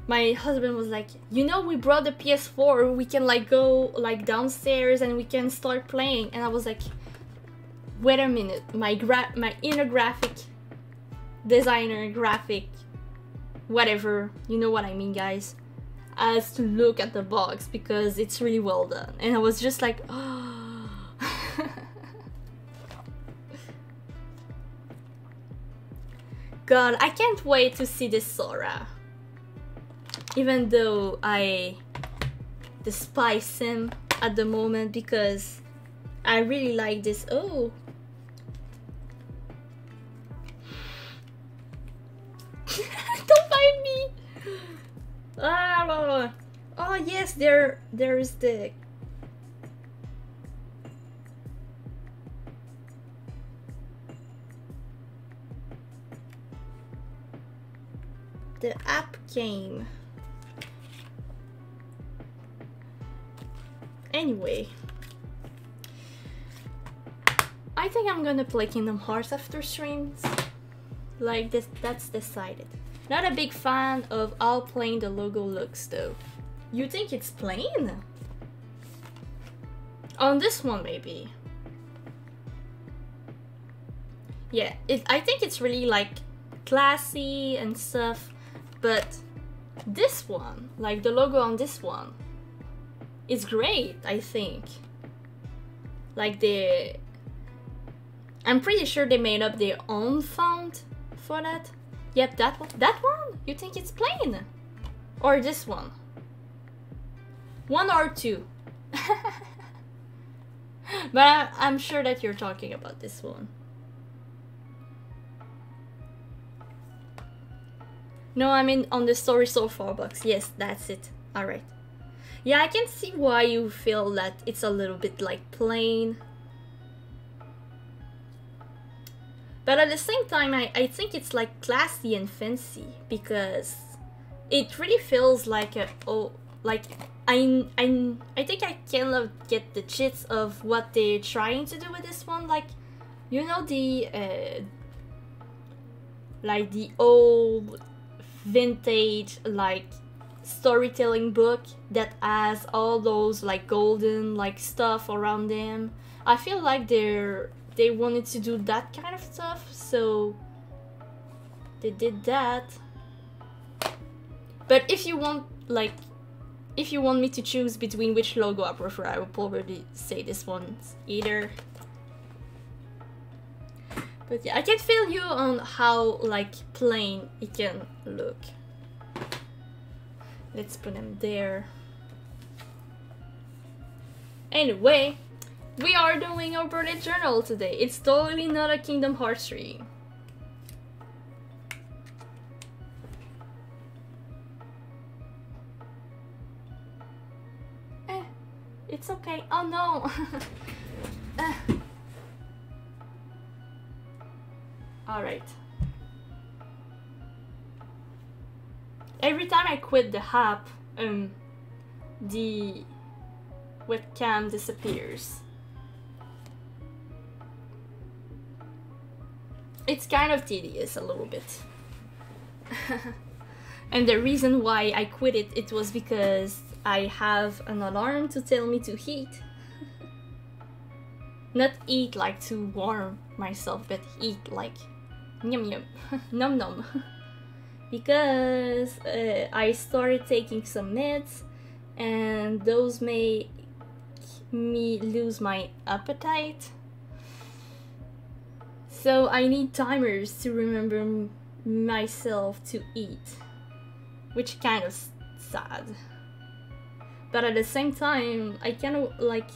my husband was like, you know, we brought the PS4, we can like go like downstairs and we can start playing. And I was like, wait a minute, my inner graphic designer, graphic whatever, you know what I mean, guys, has to look at the box because it's really well done. And I was just like, oh. God, I can't wait to see this Sora. Even though I despise him at the moment because I really like this. Oh. Don't mind me. Ah, oh yes, there's the app game. Anyway, I think I'm gonna play Kingdom Hearts after streams. Like this, that's decided. Not a big fan of how plain the logo looks though. You think it's plain? On this one maybe. Yeah, I think it's really like classy and stuff, but this one, like the logo on this one, is great, I think. Like I'm pretty sure they made up their own font for that. Yep, that one. That one? You think it's plain? Or this one? One or two? But I'm sure that you're talking about this one. No, I mean on the story so far box. Yes, that's it. Alright. Yeah, I can see why you feel that it's a little bit like plain. But at the same time, I think it's like classy and fancy because it really feels like a, oh, like I think I kind of get the gist of what they're trying to do with this one. Like, you know, like the old vintage like storytelling book that has all those like golden like stuff around them. I feel like they wanted to do that kind of stuff, so they did that. But if you want me to choose between which logo I prefer, I would probably say this one's either. But yeah, I can feel you on how like plain it can look. let's put them there. Anyway, we are doing our bullet journal today. It's totally not a Kingdom Hearts 3. It's okay. Oh no! Alright. Every time I quit the app, the webcam disappears. It's kind of tedious a little bit. And the reason why I quit it, it was because I have an alarm to tell me to eat. Not eat like to warm myself, but eat like yum yum, num num. Because I started taking some meds and those make me lose my appetite. So I need timers to remember myself to eat, which kind of sad. But at the same time, I kind of like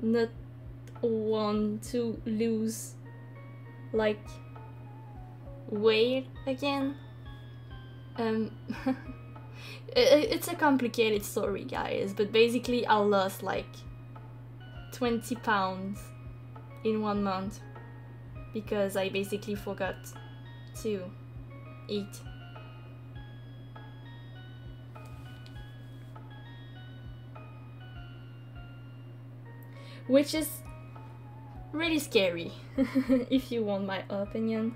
not want to lose like weight again. It's a complicated story, guys, but basically I lost like 20 pounds in 1 month because I basically forgot to eat. Which is really scary, if you want my opinion.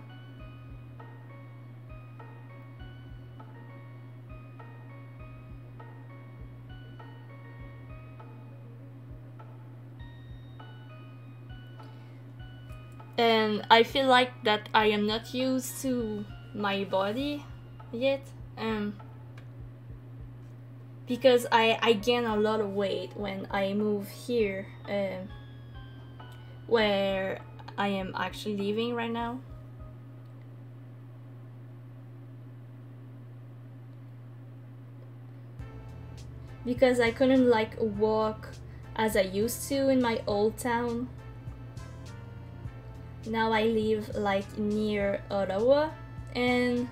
And I feel like that I am not used to my body yet, because I gain a lot of weight when I move here, where I am actually living right now. Because I couldn't like walk as I used to in my old town. Now I live like near Ottawa, and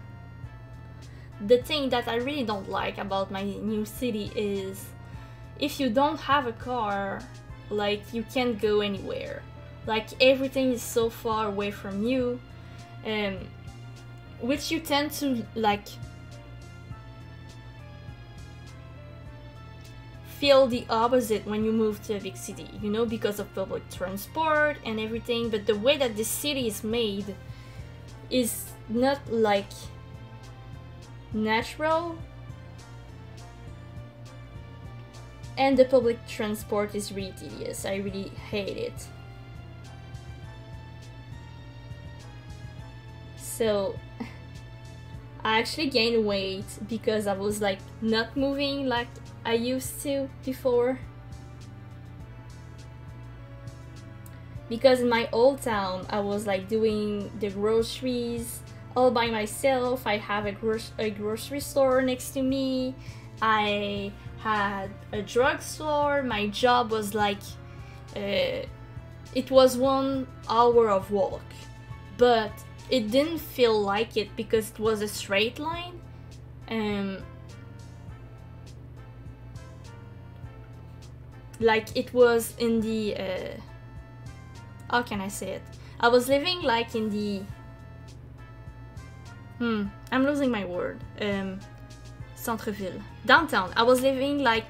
the thing that I really don't like about my new city is if you don't have a car, like you can't go anywhere. Like everything is so far away from you, which you tend to like feel the opposite when you move to a big city, you know, because of public transport and everything. But the way that this city is made is not like natural, and the public transport is really tedious. I really hate it. So I actually gained weight because I was like not moving like I used to before. Because in my old town I was like doing the groceries all by myself. I have a grocery store next to me. I had a drugstore. My job was like, it was 1 hour of walk, but it didn't feel like it because it was a straight line. Like it was in the, how can I say it? I was living like in the, I'm losing my word. Centre-ville. Downtown. I was living like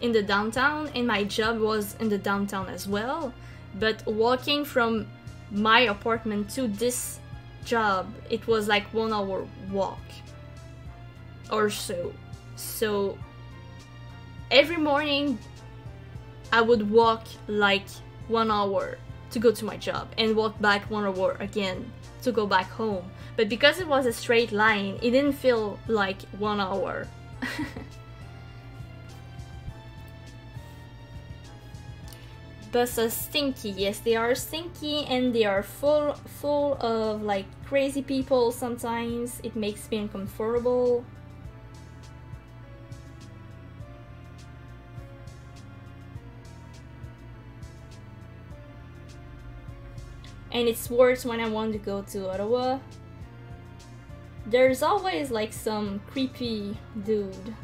in the downtown, and my job was in the downtown as well. But walking from my apartment to this job, it was like 1 hour walk or so. So every morning I would walk like 1 hour to go to my job and walk back 1 hour again to go back home. But because it was a straight line, it didn't feel like 1 hour. Buses stinky. Yes, they are stinky, and they are full of like crazy people sometimes. It makes me uncomfortable. and it's worse when I want to go to Ottawa. There's always like some creepy dude.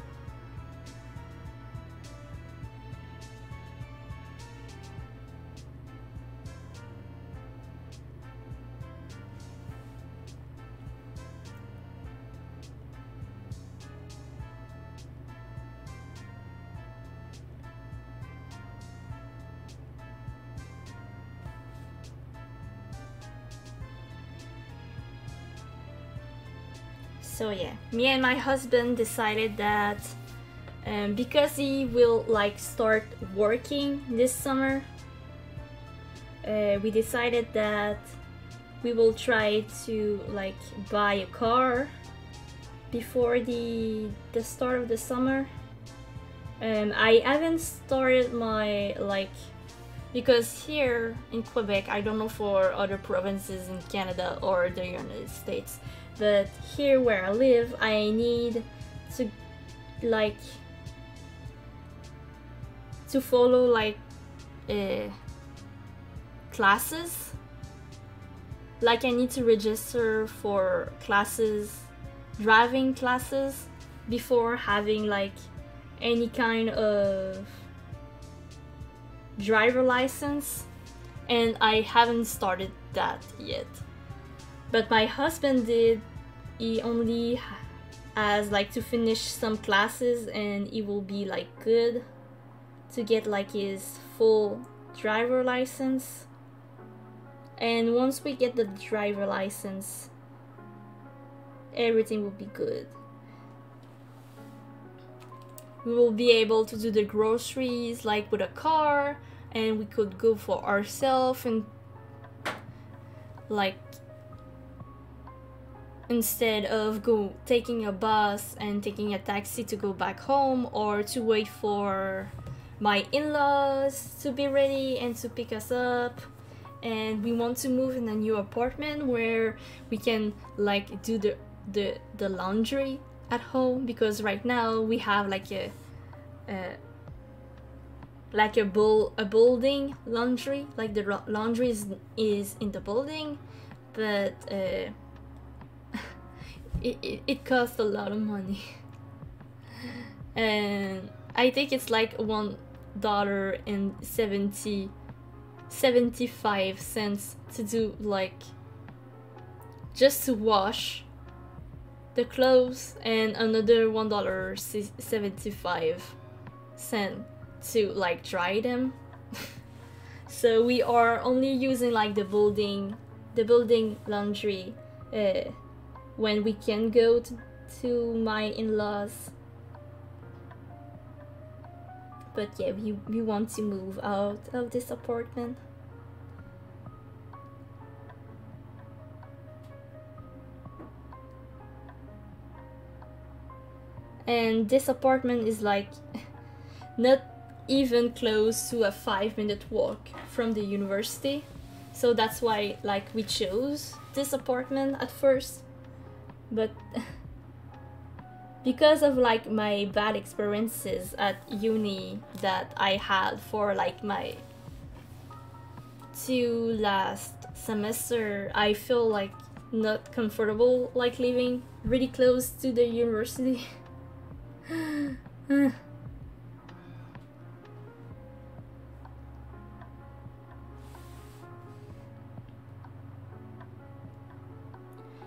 So yeah, me and my husband decided that because he will like start working this summer, we decided that we will try to like buy a car before the start of the summer. I haven't started my like, because here in Quebec, I don't know for other provinces in Canada or the United States, but here where I live, I need to like to follow like classes. Like I need to register for classes, driving classes, before having like any kind of driver license, and I haven't started that yet. But my husband did. He only has like to finish some classes and he will be like good to get like his full driver license. And once we get the driver license, everything will be good. We will be able to do the groceries like with a car, and we could go for ourselves, and like instead of taking a bus and taking a taxi to go back home, or to wait for my in-laws to be ready and to pick us up. And we want to move in a new apartment where we can like do the laundry at home, because right now we have like a building laundry, like the laundry is in the building, but it costs a lot of money. And I think it's like $1.75 to do like just to wash the clothes, and another $1.75 to like dry them. So we are only using like the building laundry when we can go to my in-laws. But yeah, we want to move out of this apartment. And this apartment is like not even close to a 5-minute walk from the university. So that's why like we chose this apartment at first. But because of like my bad experiences at uni that I had for like my 2 last semester, I feel like not comfortable like living really close to the university.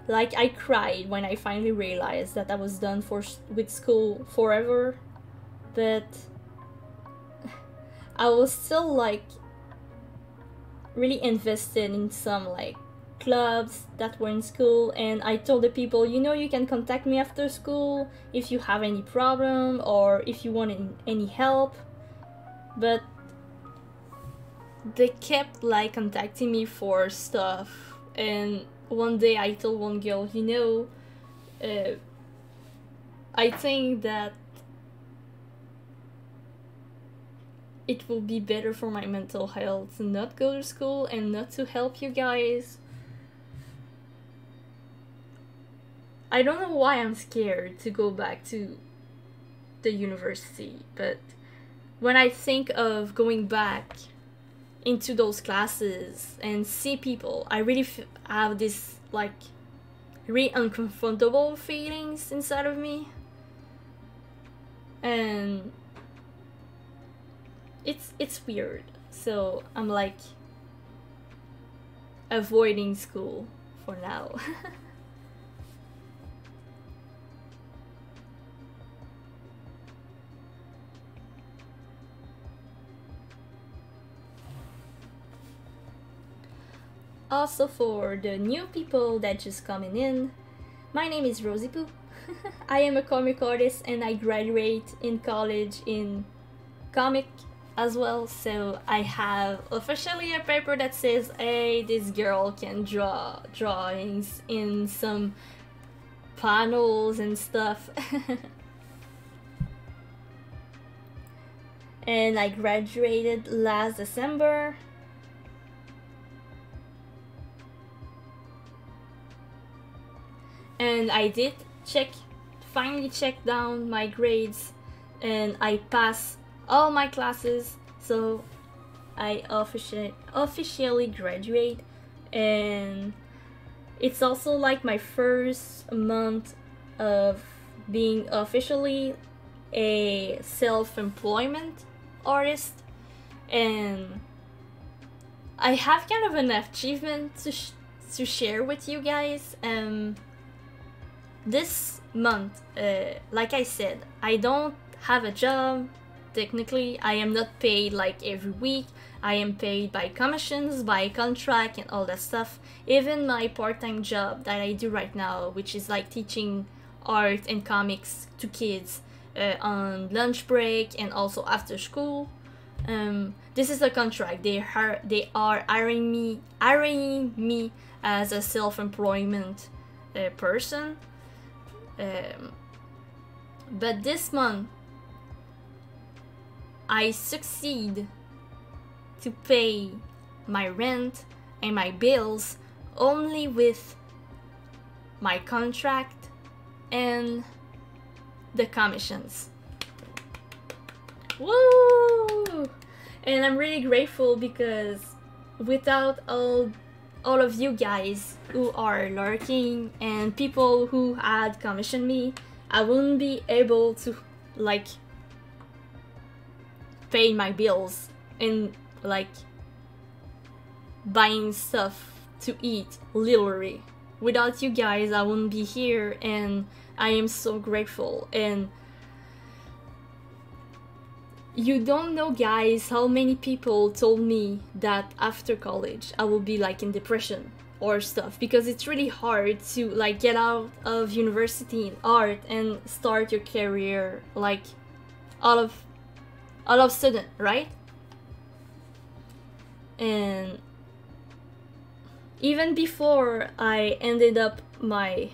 Like I cried when I finally realized that I was done with school forever, but I was still like really invested in some like clubs that were in school, and I told the people, you know, you can contact me after school if you have any problem or if you want any help. But they kept like contacting me for stuff, and one day I told one girl, you know, I think that it will be better for my mental health to not go to school and not to help you guys. I don't know why I'm scared to go back to the university, but when I think of going back into those classes and see people, I really have this like really uncomfortable feelings inside of me, and it's weird. So I'm like avoiding school for now. Also, for the new people that just coming in, my name is Rosie Poo. I am a comic artist and I graduate in college in comic as well, so I have officially a paper that says, hey, this girl can draw drawings in some panels and stuff. And I graduated last December. And I did finally check down my grades, and I passed all my classes, so I officially graduate. And it's also like my first month of being officially a self-employment artist, and I have kind of an achievement to share with you guys. This month, like I said, I don't have a job. Technically, I am not paid like every week. I am paid by commissions, by contract, and all that stuff. Even my part-time job that I do right now, which is like teaching art and comics to kids on lunch break and also after school. This is a contract. They are hiring me as a self-employment person. But this month I succeed to pay my rent and my bills only with my contract and the commissions. Woo! And I'm really grateful, because without all of you guys who are lurking and people who had commissioned me, I wouldn't be able to like pay my bills and like buying stuff to eat, literally. Without you guys, I wouldn't be here, and I am so grateful. And you don't know, guys, how many people told me that after college I will be like in depression or stuff, because it's really hard to like get out of university in art and start your career like all of a sudden, right? And even before I ended up my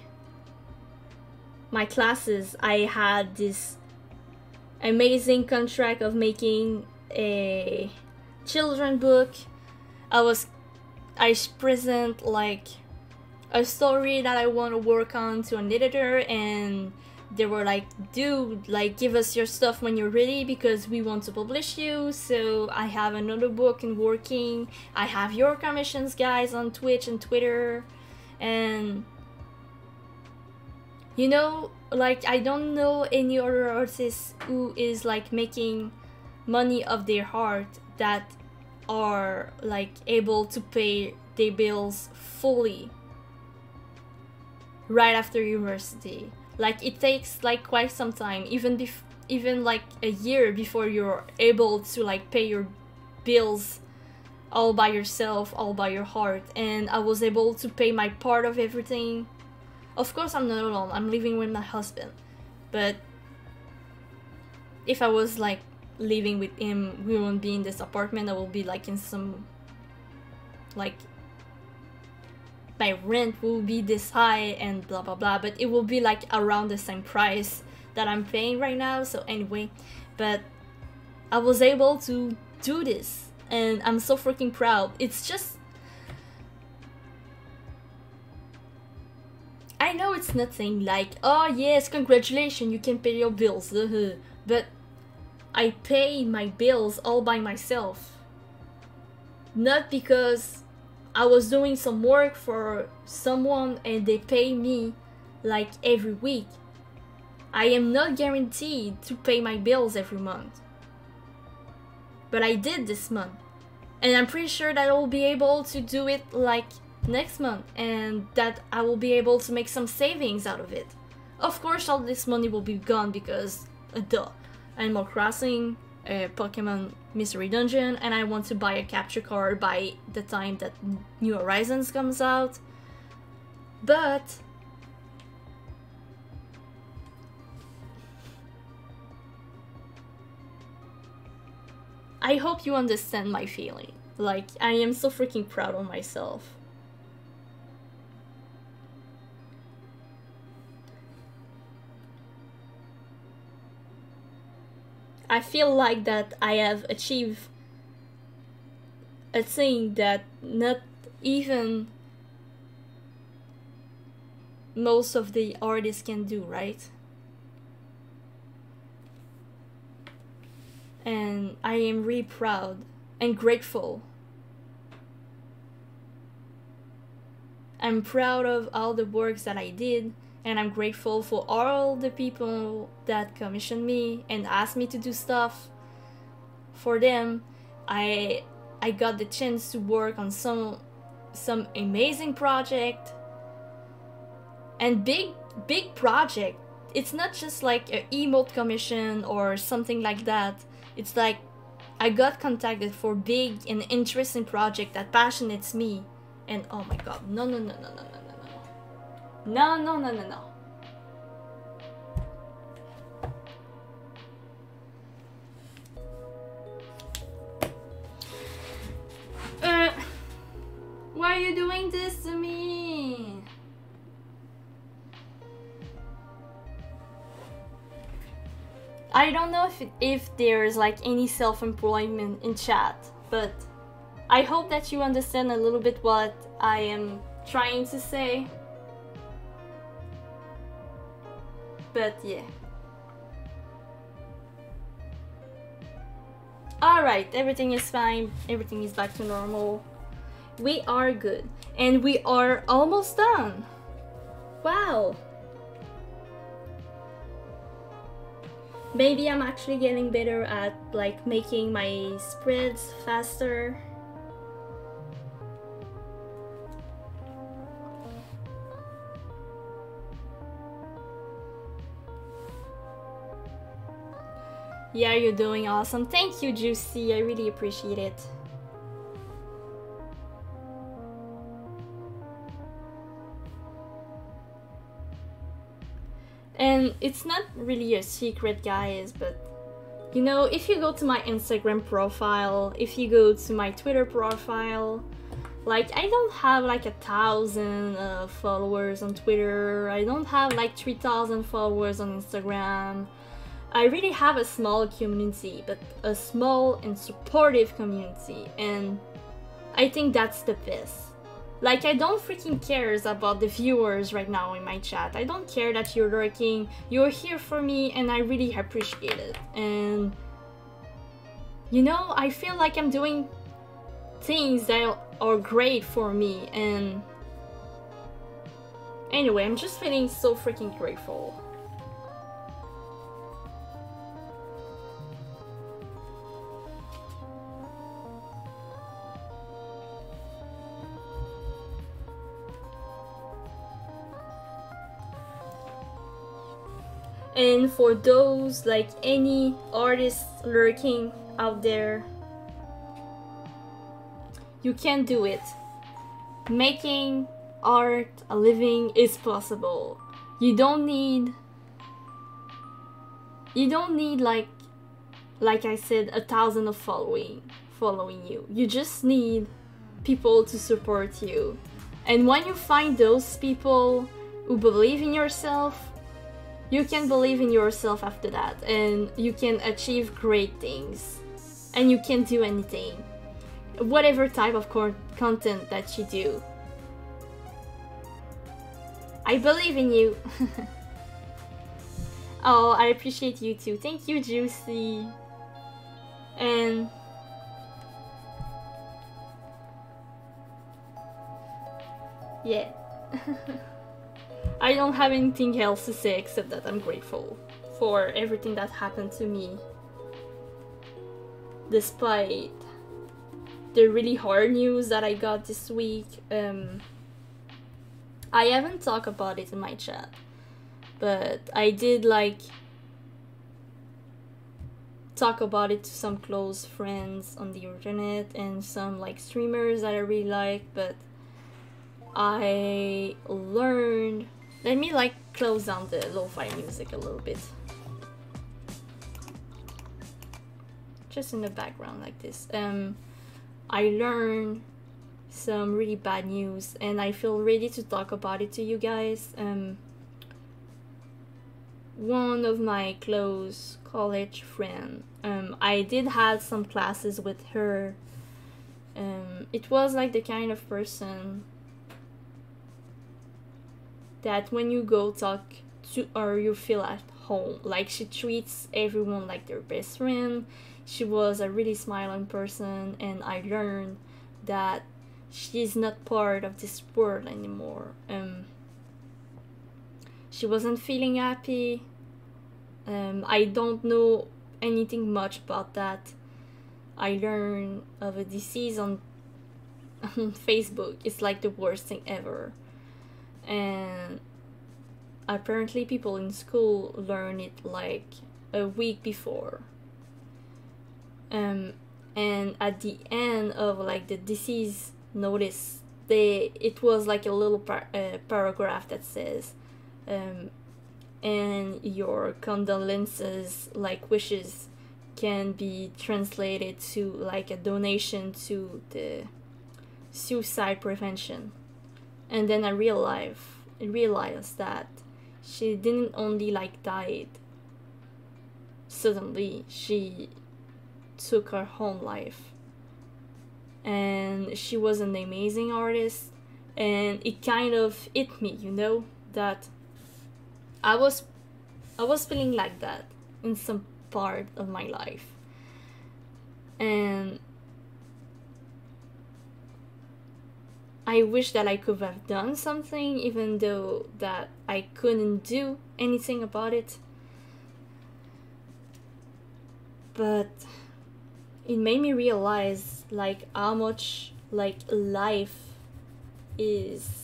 classes, I had this amazing contract of making a children book. I present like a story that I want to work on to an editor, and they were like, dude, like give us your stuff when you're ready because we want to publish you. So I have another book in working. I have your commissions, guys, on Twitch and Twitter. And you know, like I don't know any other artist who is like making money of their heart that are like able to pay their bills fully right after university. Like it takes like quite some time, even like a year before you're able to like pay your bills all by yourself, all by your heart. And I was able to pay my part of everything. Of course, I'm not alone, I'm living with my husband, but if I was like living with him, we won't be in this apartment. I will be like in some, like my rent will be this high and blah blah blah, but it will be like around the same price that I'm paying right now. So anyway, but I was able to do this and I'm so freaking proud. It's just, I know it's nothing like, oh yes, congratulations, you can pay your bills, but I pay my bills all by myself. not because I was doing some work for someone and they pay me like every week. I am not guaranteed to pay my bills every month. But I did this month. And I'm pretty sure that I will be able to do it like next month. And that I will be able to make some savings out of it. Of course all this money will be gone because, duh, Animal Crossing, Pokemon Mystery Dungeon, and I want to buy a capture card by the time that New Horizons comes out. But I hope you understand my feeling. Like, I am so freaking proud of myself. I feel like that I have achieved a thing that not even most of the artists can do, right? And I am really proud and grateful. I'm proud of all the works that I did, and I'm grateful for all the people that commissioned me and asked me to do stuff for them. I got the chance to work on some amazing project and big project. It's not just like an emote commission or something like that. It's like I got contacted for big and interesting project that passionates me, and oh my god, no. Why are you doing this to me? I don't know if there's like any self-employment in chat, but I hope that you understand a little bit what I am trying to say. But yeah. Alright, everything is fine. Everything is back to normal. We are good. And we are almost done. Wow. Maybe I'm actually getting better at like making my spreads faster. Yeah, you're doing awesome. Thank you, Juicy. I really appreciate it. And it's not really a secret, guys, but you know, if you go to my Instagram profile, if you go to my Twitter profile, like I don't have like 1,000 followers on Twitter. I don't have like 3,000 followers on Instagram. I really have a small community, but a small and supportive community, and I think that's the best. Like, I don't freaking care about the viewers right now in my chat. I don't care that you're lurking. You're here for me, and I really appreciate it. And you know, I feel like I'm doing things that are great for me, and anyway, I'm just feeling so freaking grateful. And for those, like any artists lurking out there, you can do it. Making art a living is possible. You don't need like I said, 1,000 of following you. You just need people to support you. And when you find those people who believe in yourself, you can believe in yourself after that, and you can achieve great things, and you can do anything, whatever type of content that you do. I believe in you. Oh, I appreciate you too. Thank you, Juicy. And yeah. I don't have anything else to say except that I'm grateful for everything that happened to me. Despite the really hard news that I got this week, I haven't talked about it in my chat, but I did like talk about it to some close friends on the internet and some like streamers that I really like, but I learned, let me like close down the lo-fi music a little bit, just in the background like this. I learned some really bad news and I feel ready to talk about it to you guys. One of my close college friend, I did have some classes with her. It was like the kind of person that when you go talk to or you feel at home, like she treats everyone like their best friend. She was a really smiling person, and I learned that she's not part of this world anymore. She wasn't feeling happy. I don't know anything much about that. I learned of a disease on Facebook. It's like the worst thing ever. And apparently people in school learn it like a week before. And at the end of like the disease notice, it was like a little paragraph that says, and your condolences, like wishes, can be translated to like a donation to the suicide prevention. And then I realized that she didn't only like died suddenly, she took her own life. And she was an amazing artist, and it kind of hit me, you know, that I was feeling like that in some part of my life. And I wish that I could have done something, even though that I couldn't do anything about it. But it made me realize like how much like life is.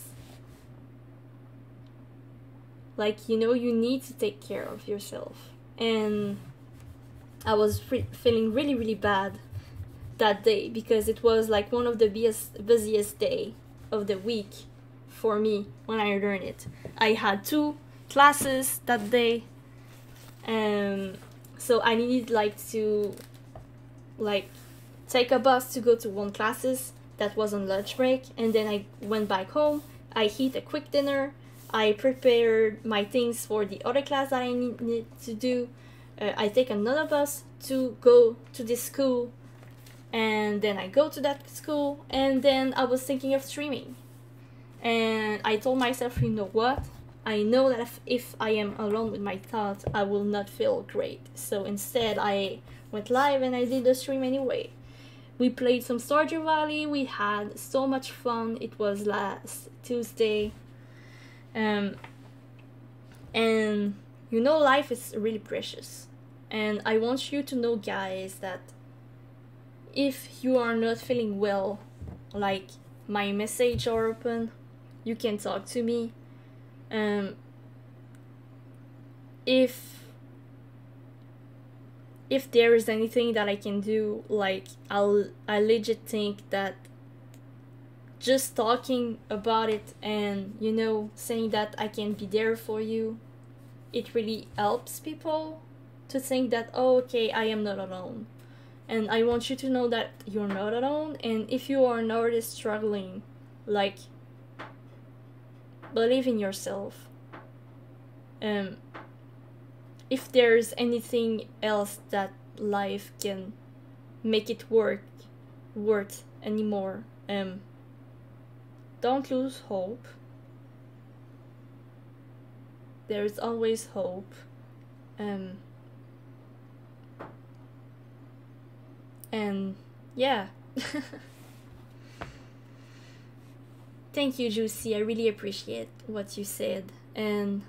Like, you know, you need to take care of yourself. And I was feeling really, really bad that day because it was like one of the busiest day of the week for me when I learned it. I had 2 classes that day, and so I needed like to like take a bus to go to one classes that was on lunch break, and then I went back home. I eat a quick dinner. I prepared my things for the other class that I needed to do. I take another bus to go to this school, and then I go to that school, and then I was thinking of streaming. And I told myself, you know what? I know that if I am alone with my thoughts, I will not feel great. So instead, I went live and I did the stream anyway. We played some Stardew Valley. We had so much fun. It was last Tuesday. And you know, life is really precious. And I want you to know, guys, that if you are not feeling well, like my message are open, you can talk to me. If there is anything that I can do, like I legit think that just talking about it and, you know, saying that I can be there for you, it really helps people to think that, oh, okay, I am not alone. And I want you to know that you're not alone. And if you are an artist struggling, like, believe in yourself. If there's anything else that life can make it worth anymore, don't lose hope. There's always hope. And yeah. Thank you, Juicy. I really appreciate what you said. And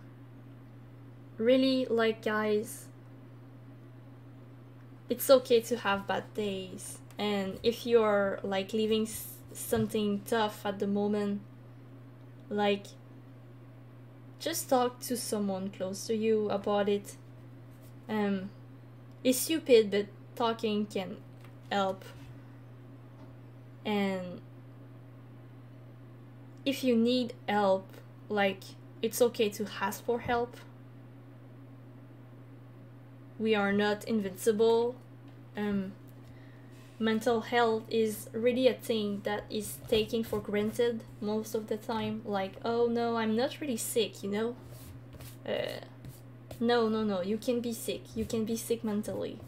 really, like, guys, it's okay to have bad days. And if you're like living something tough at the moment, like, just talk to someone close to you about it. It's stupid, but talking can help. And if you need help, like, it's okay to ask for help. We are not invincible. Mental health is really a thing that is taken for granted most of the time. Like, oh no, I'm not really sick, you know? No, you can be sick. You can be sick mentally.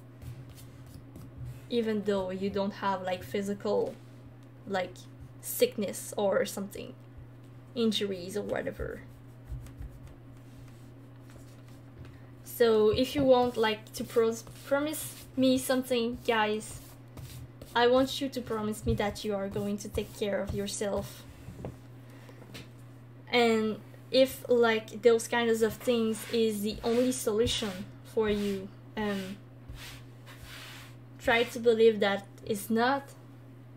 Even though you don't have like physical, like, sickness or something. Injuries or whatever. So if you want like to promise me something, guys, I want you to promise me that you are going to take care of yourself. And if like those kinds of things is the only solution for you, try to believe that it's not,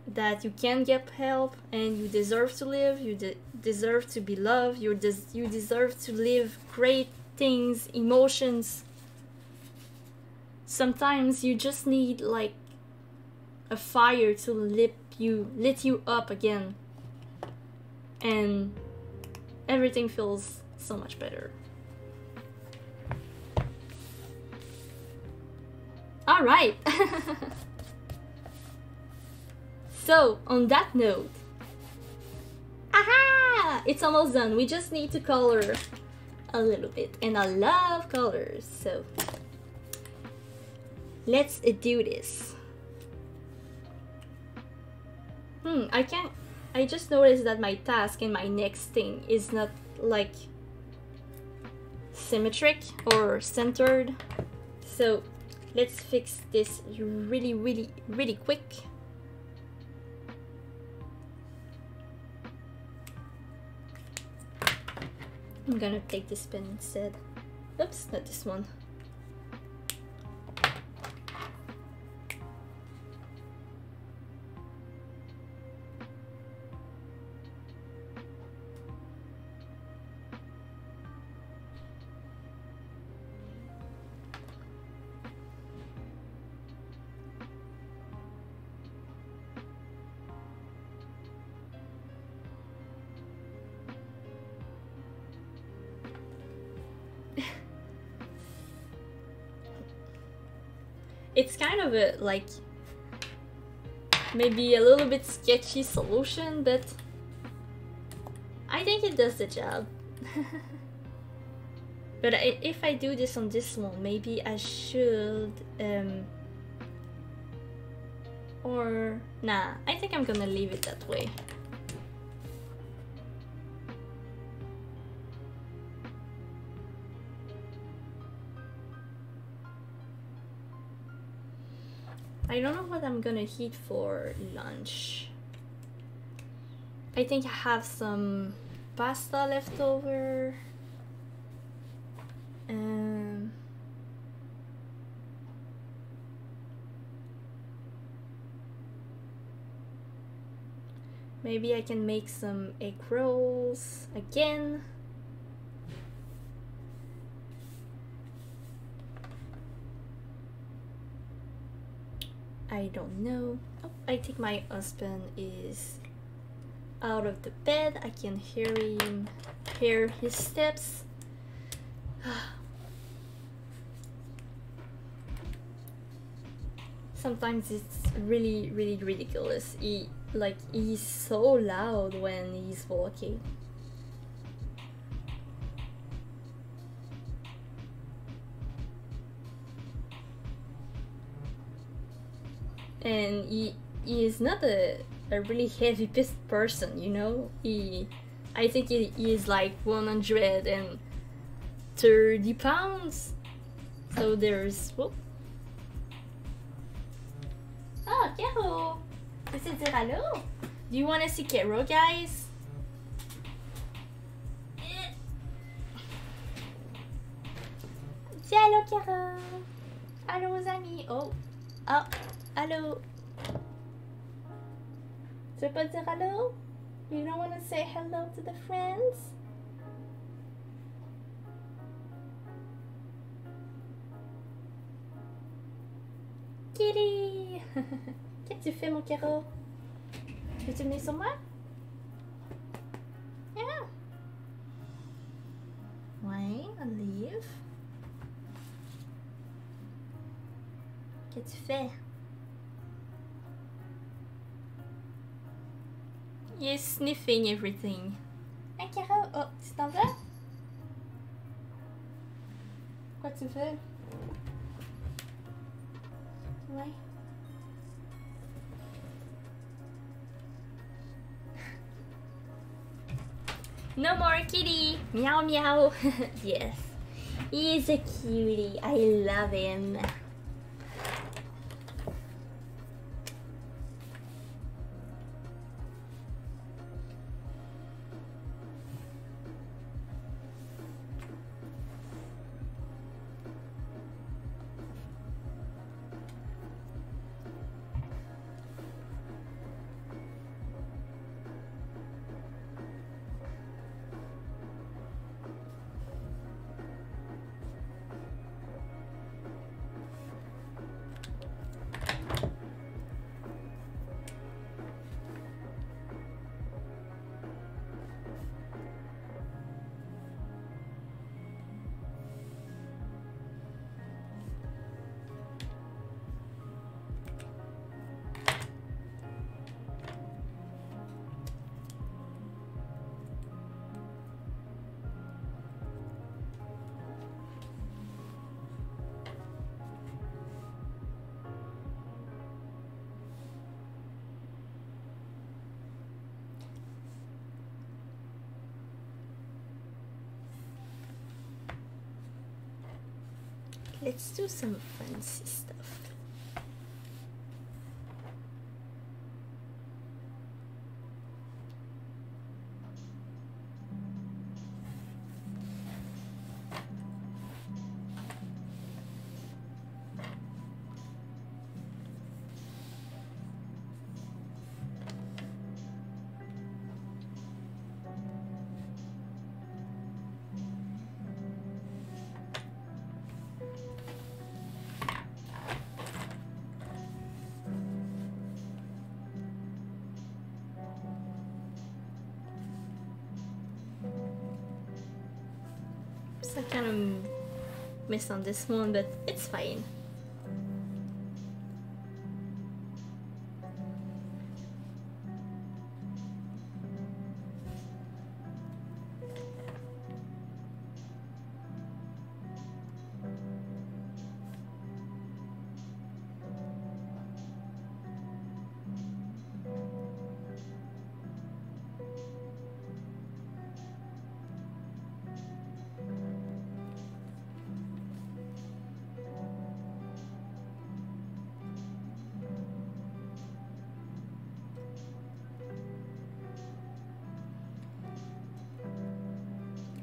that you can get help and you deserve to live, you deserve to be loved, you deserve to live great things, emotions. Sometimes you just need like a fire to lit you up again, and everything feels so much better. All right. So on that note, aha, it's almost done. We just need to color a little bit, and I love colors, so let's do this. I just noticed that my task and my next thing is not like symmetric or centered, so let's fix this really quick. I'm gonna take this pen instead. Oops, not this one. It's kind of a, like, maybe a little bit sketchy solution, but I think it does the job. But if I do this on this one, maybe I should, or nah, I think I'm gonna leave it that way. I don't know what I'm gonna eat for lunch. I think I have some pasta left over. Maybe I can make some egg rolls again. I don't know. Oh, I think my husband is out of the bed. I can hear his steps. Sometimes it's really ridiculous. He's so loud when he's walking. And he is not a really heavy person, you know? I think he is like 130 pounds. So there's... Whoop. Oh, Kero! This is Allô? Do you want to see Kero, guys? Dis allô, Caro. Allô, aux amis. Oh. Oh. Allô. Tu veux pas dire allô? You don't want to say hello to the friends? Kitty! Qu'est-ce que tu fais, mon Caro? Veux-tu venir sur moi? Yeah. Ouais, on leave. Qu'est-ce que tu fais? You're sniffing everything. Hein, Caro? Oh, tu t'en vas? Quoi tu fais? Ouais. No more kitty! Meow meow! Yes. He is a cutie. I love him. Let's do some fancy stuff. I kind of missed on this one, but it's fine.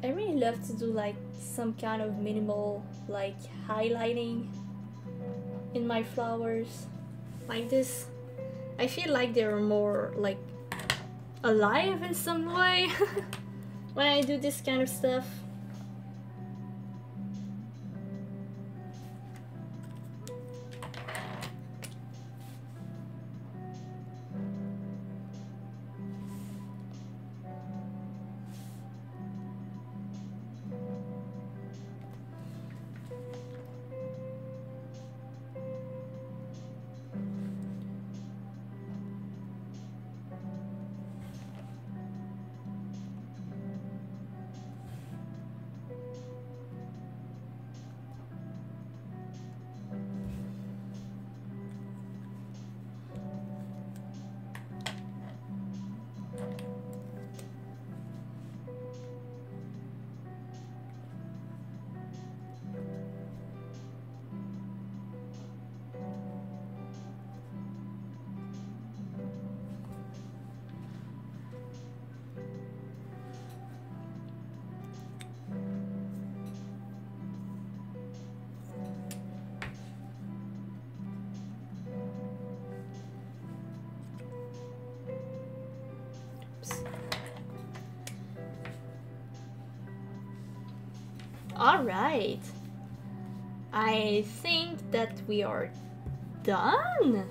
I really love to do like some kind of minimal like highlighting in my flowers like this. I feel like they're more like alive in some way when I do this kind of stuff. Oops. Alright. I think that we are done.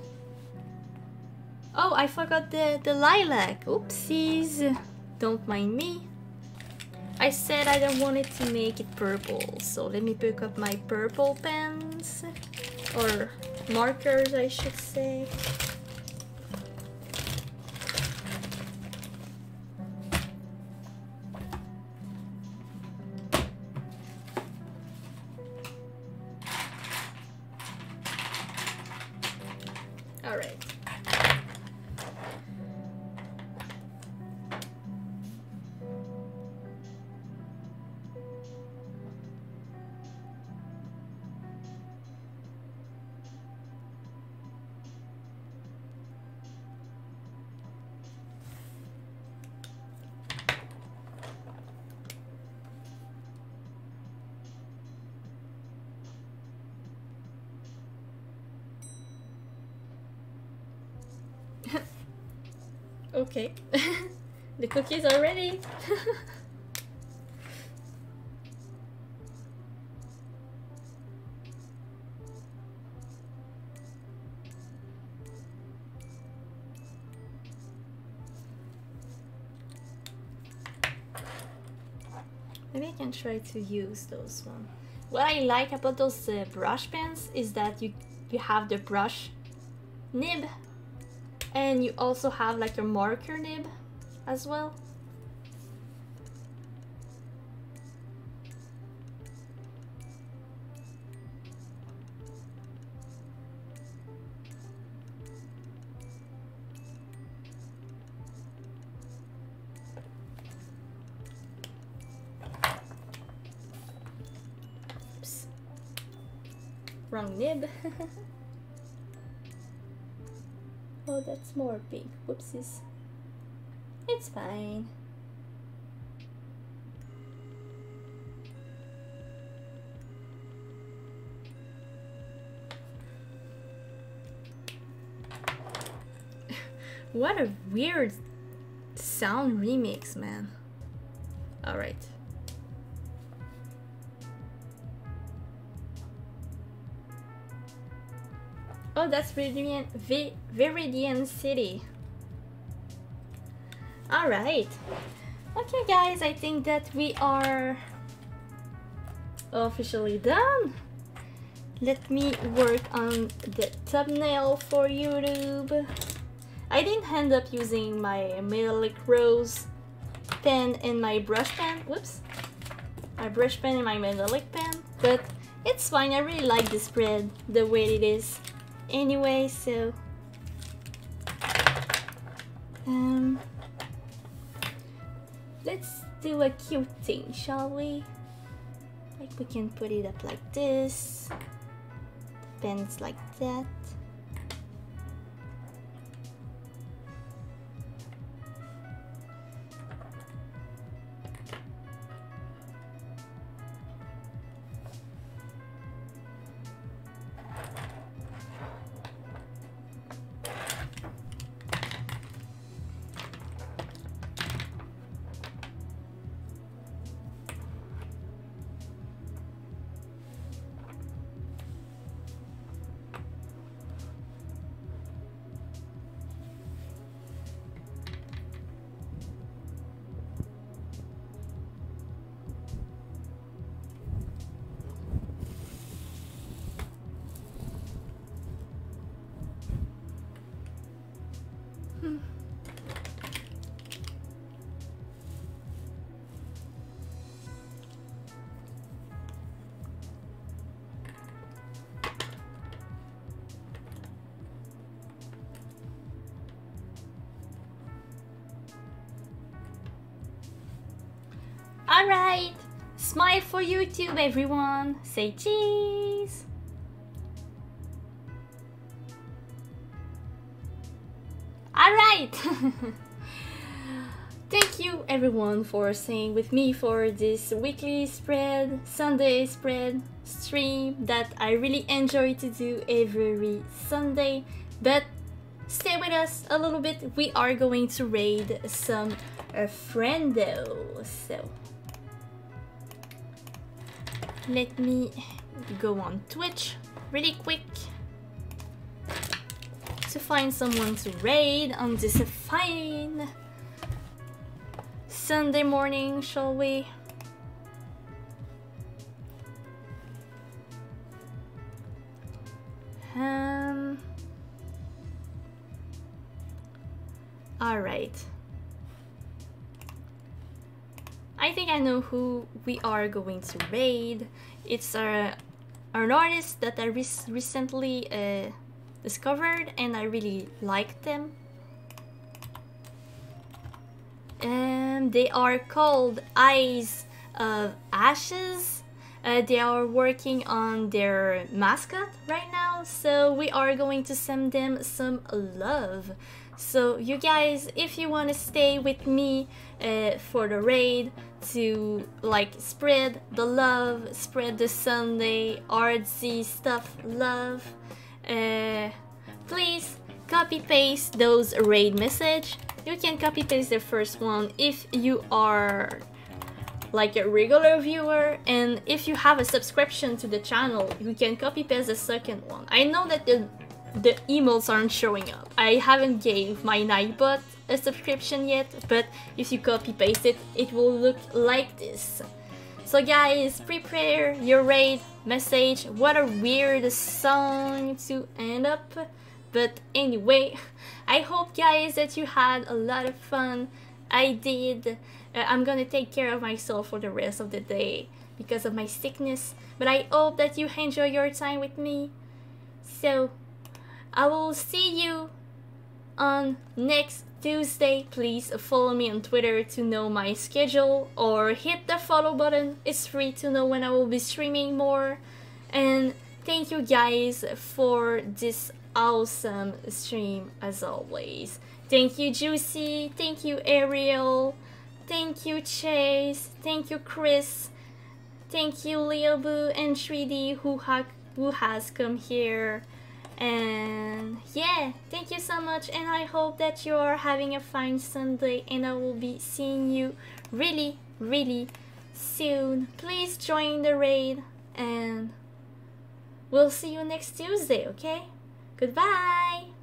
Oh, I forgot the lilac. Oopsies. Don't mind me. I said I don't want it to make it purple, so let me pick up my purple pens. Or markers, I should say. All right. Okay, the cookies are ready. Maybe I can try to use those ones. What I like about those brush pens is that you have the brush nib, and you also have like your marker nib as well. Oops. Wrong nib. Oh, that's more pink. Whoopsies. It's fine. What a weird sound remix, man. All right. Oh, that's Viridian City. All right. Okay, guys, I think that we are officially done. Let me work on the thumbnail for YouTube. I didn't end up using my metallic rose pen and my brush pen. Whoops. My brush pen and my metallic pen. But it's fine. I really like the spread the way it is. Anyway, so let's do a cute thing, shall we? Like we can put it up like this, the pens like that. Alright, smile for YouTube everyone, say cheese! Alright! Thank you everyone for staying with me for this weekly spread, Sunday spread stream that I really enjoy to do every Sunday. But stay with us a little bit. We are going to raid some friendos. So let me go on Twitch really quick to find someone to raid on this fine Sunday morning, shall we? Alright. I think I know who we are going to raid. It's an artist that I recently discovered and I really liked them. They are called Eyes of Ashes. They are working on their mascot right now, so we are going to send them some love. So you guys, if you want to stay with me for the raid to like spread the love, spread the Sunday artsy stuff love, please copy paste those raid message. You can copy paste the first one if you are like a regular viewer, and if you have a subscription to the channel, you can copy paste the second one. I know that the emails aren't showing up. I haven't gave my Nightbot a subscription yet, but if you copy paste it, it will look like this. So guys, prepare your raid message. What a weird song to end up. But anyway, I hope guys that you had a lot of fun. I did. I'm gonna take care of myself for the rest of the day because of my sickness. But I hope that you enjoy your time with me. So I will see you on next Tuesday. Please follow me on Twitter to know my schedule, or hit the follow button. It's free to know when I will be streaming more. And thank you guys for this awesome stream as always. Thank you Juicy, thank you Ariel, thank you Chase, thank you Chris, thank you Leobu and 3D who has come here. And yeah, thank you so much, and I hope that you are having a fine Sunday, and I will be seeing you really soon. Please join the raid and we'll see you next Tuesday, okay? Goodbye!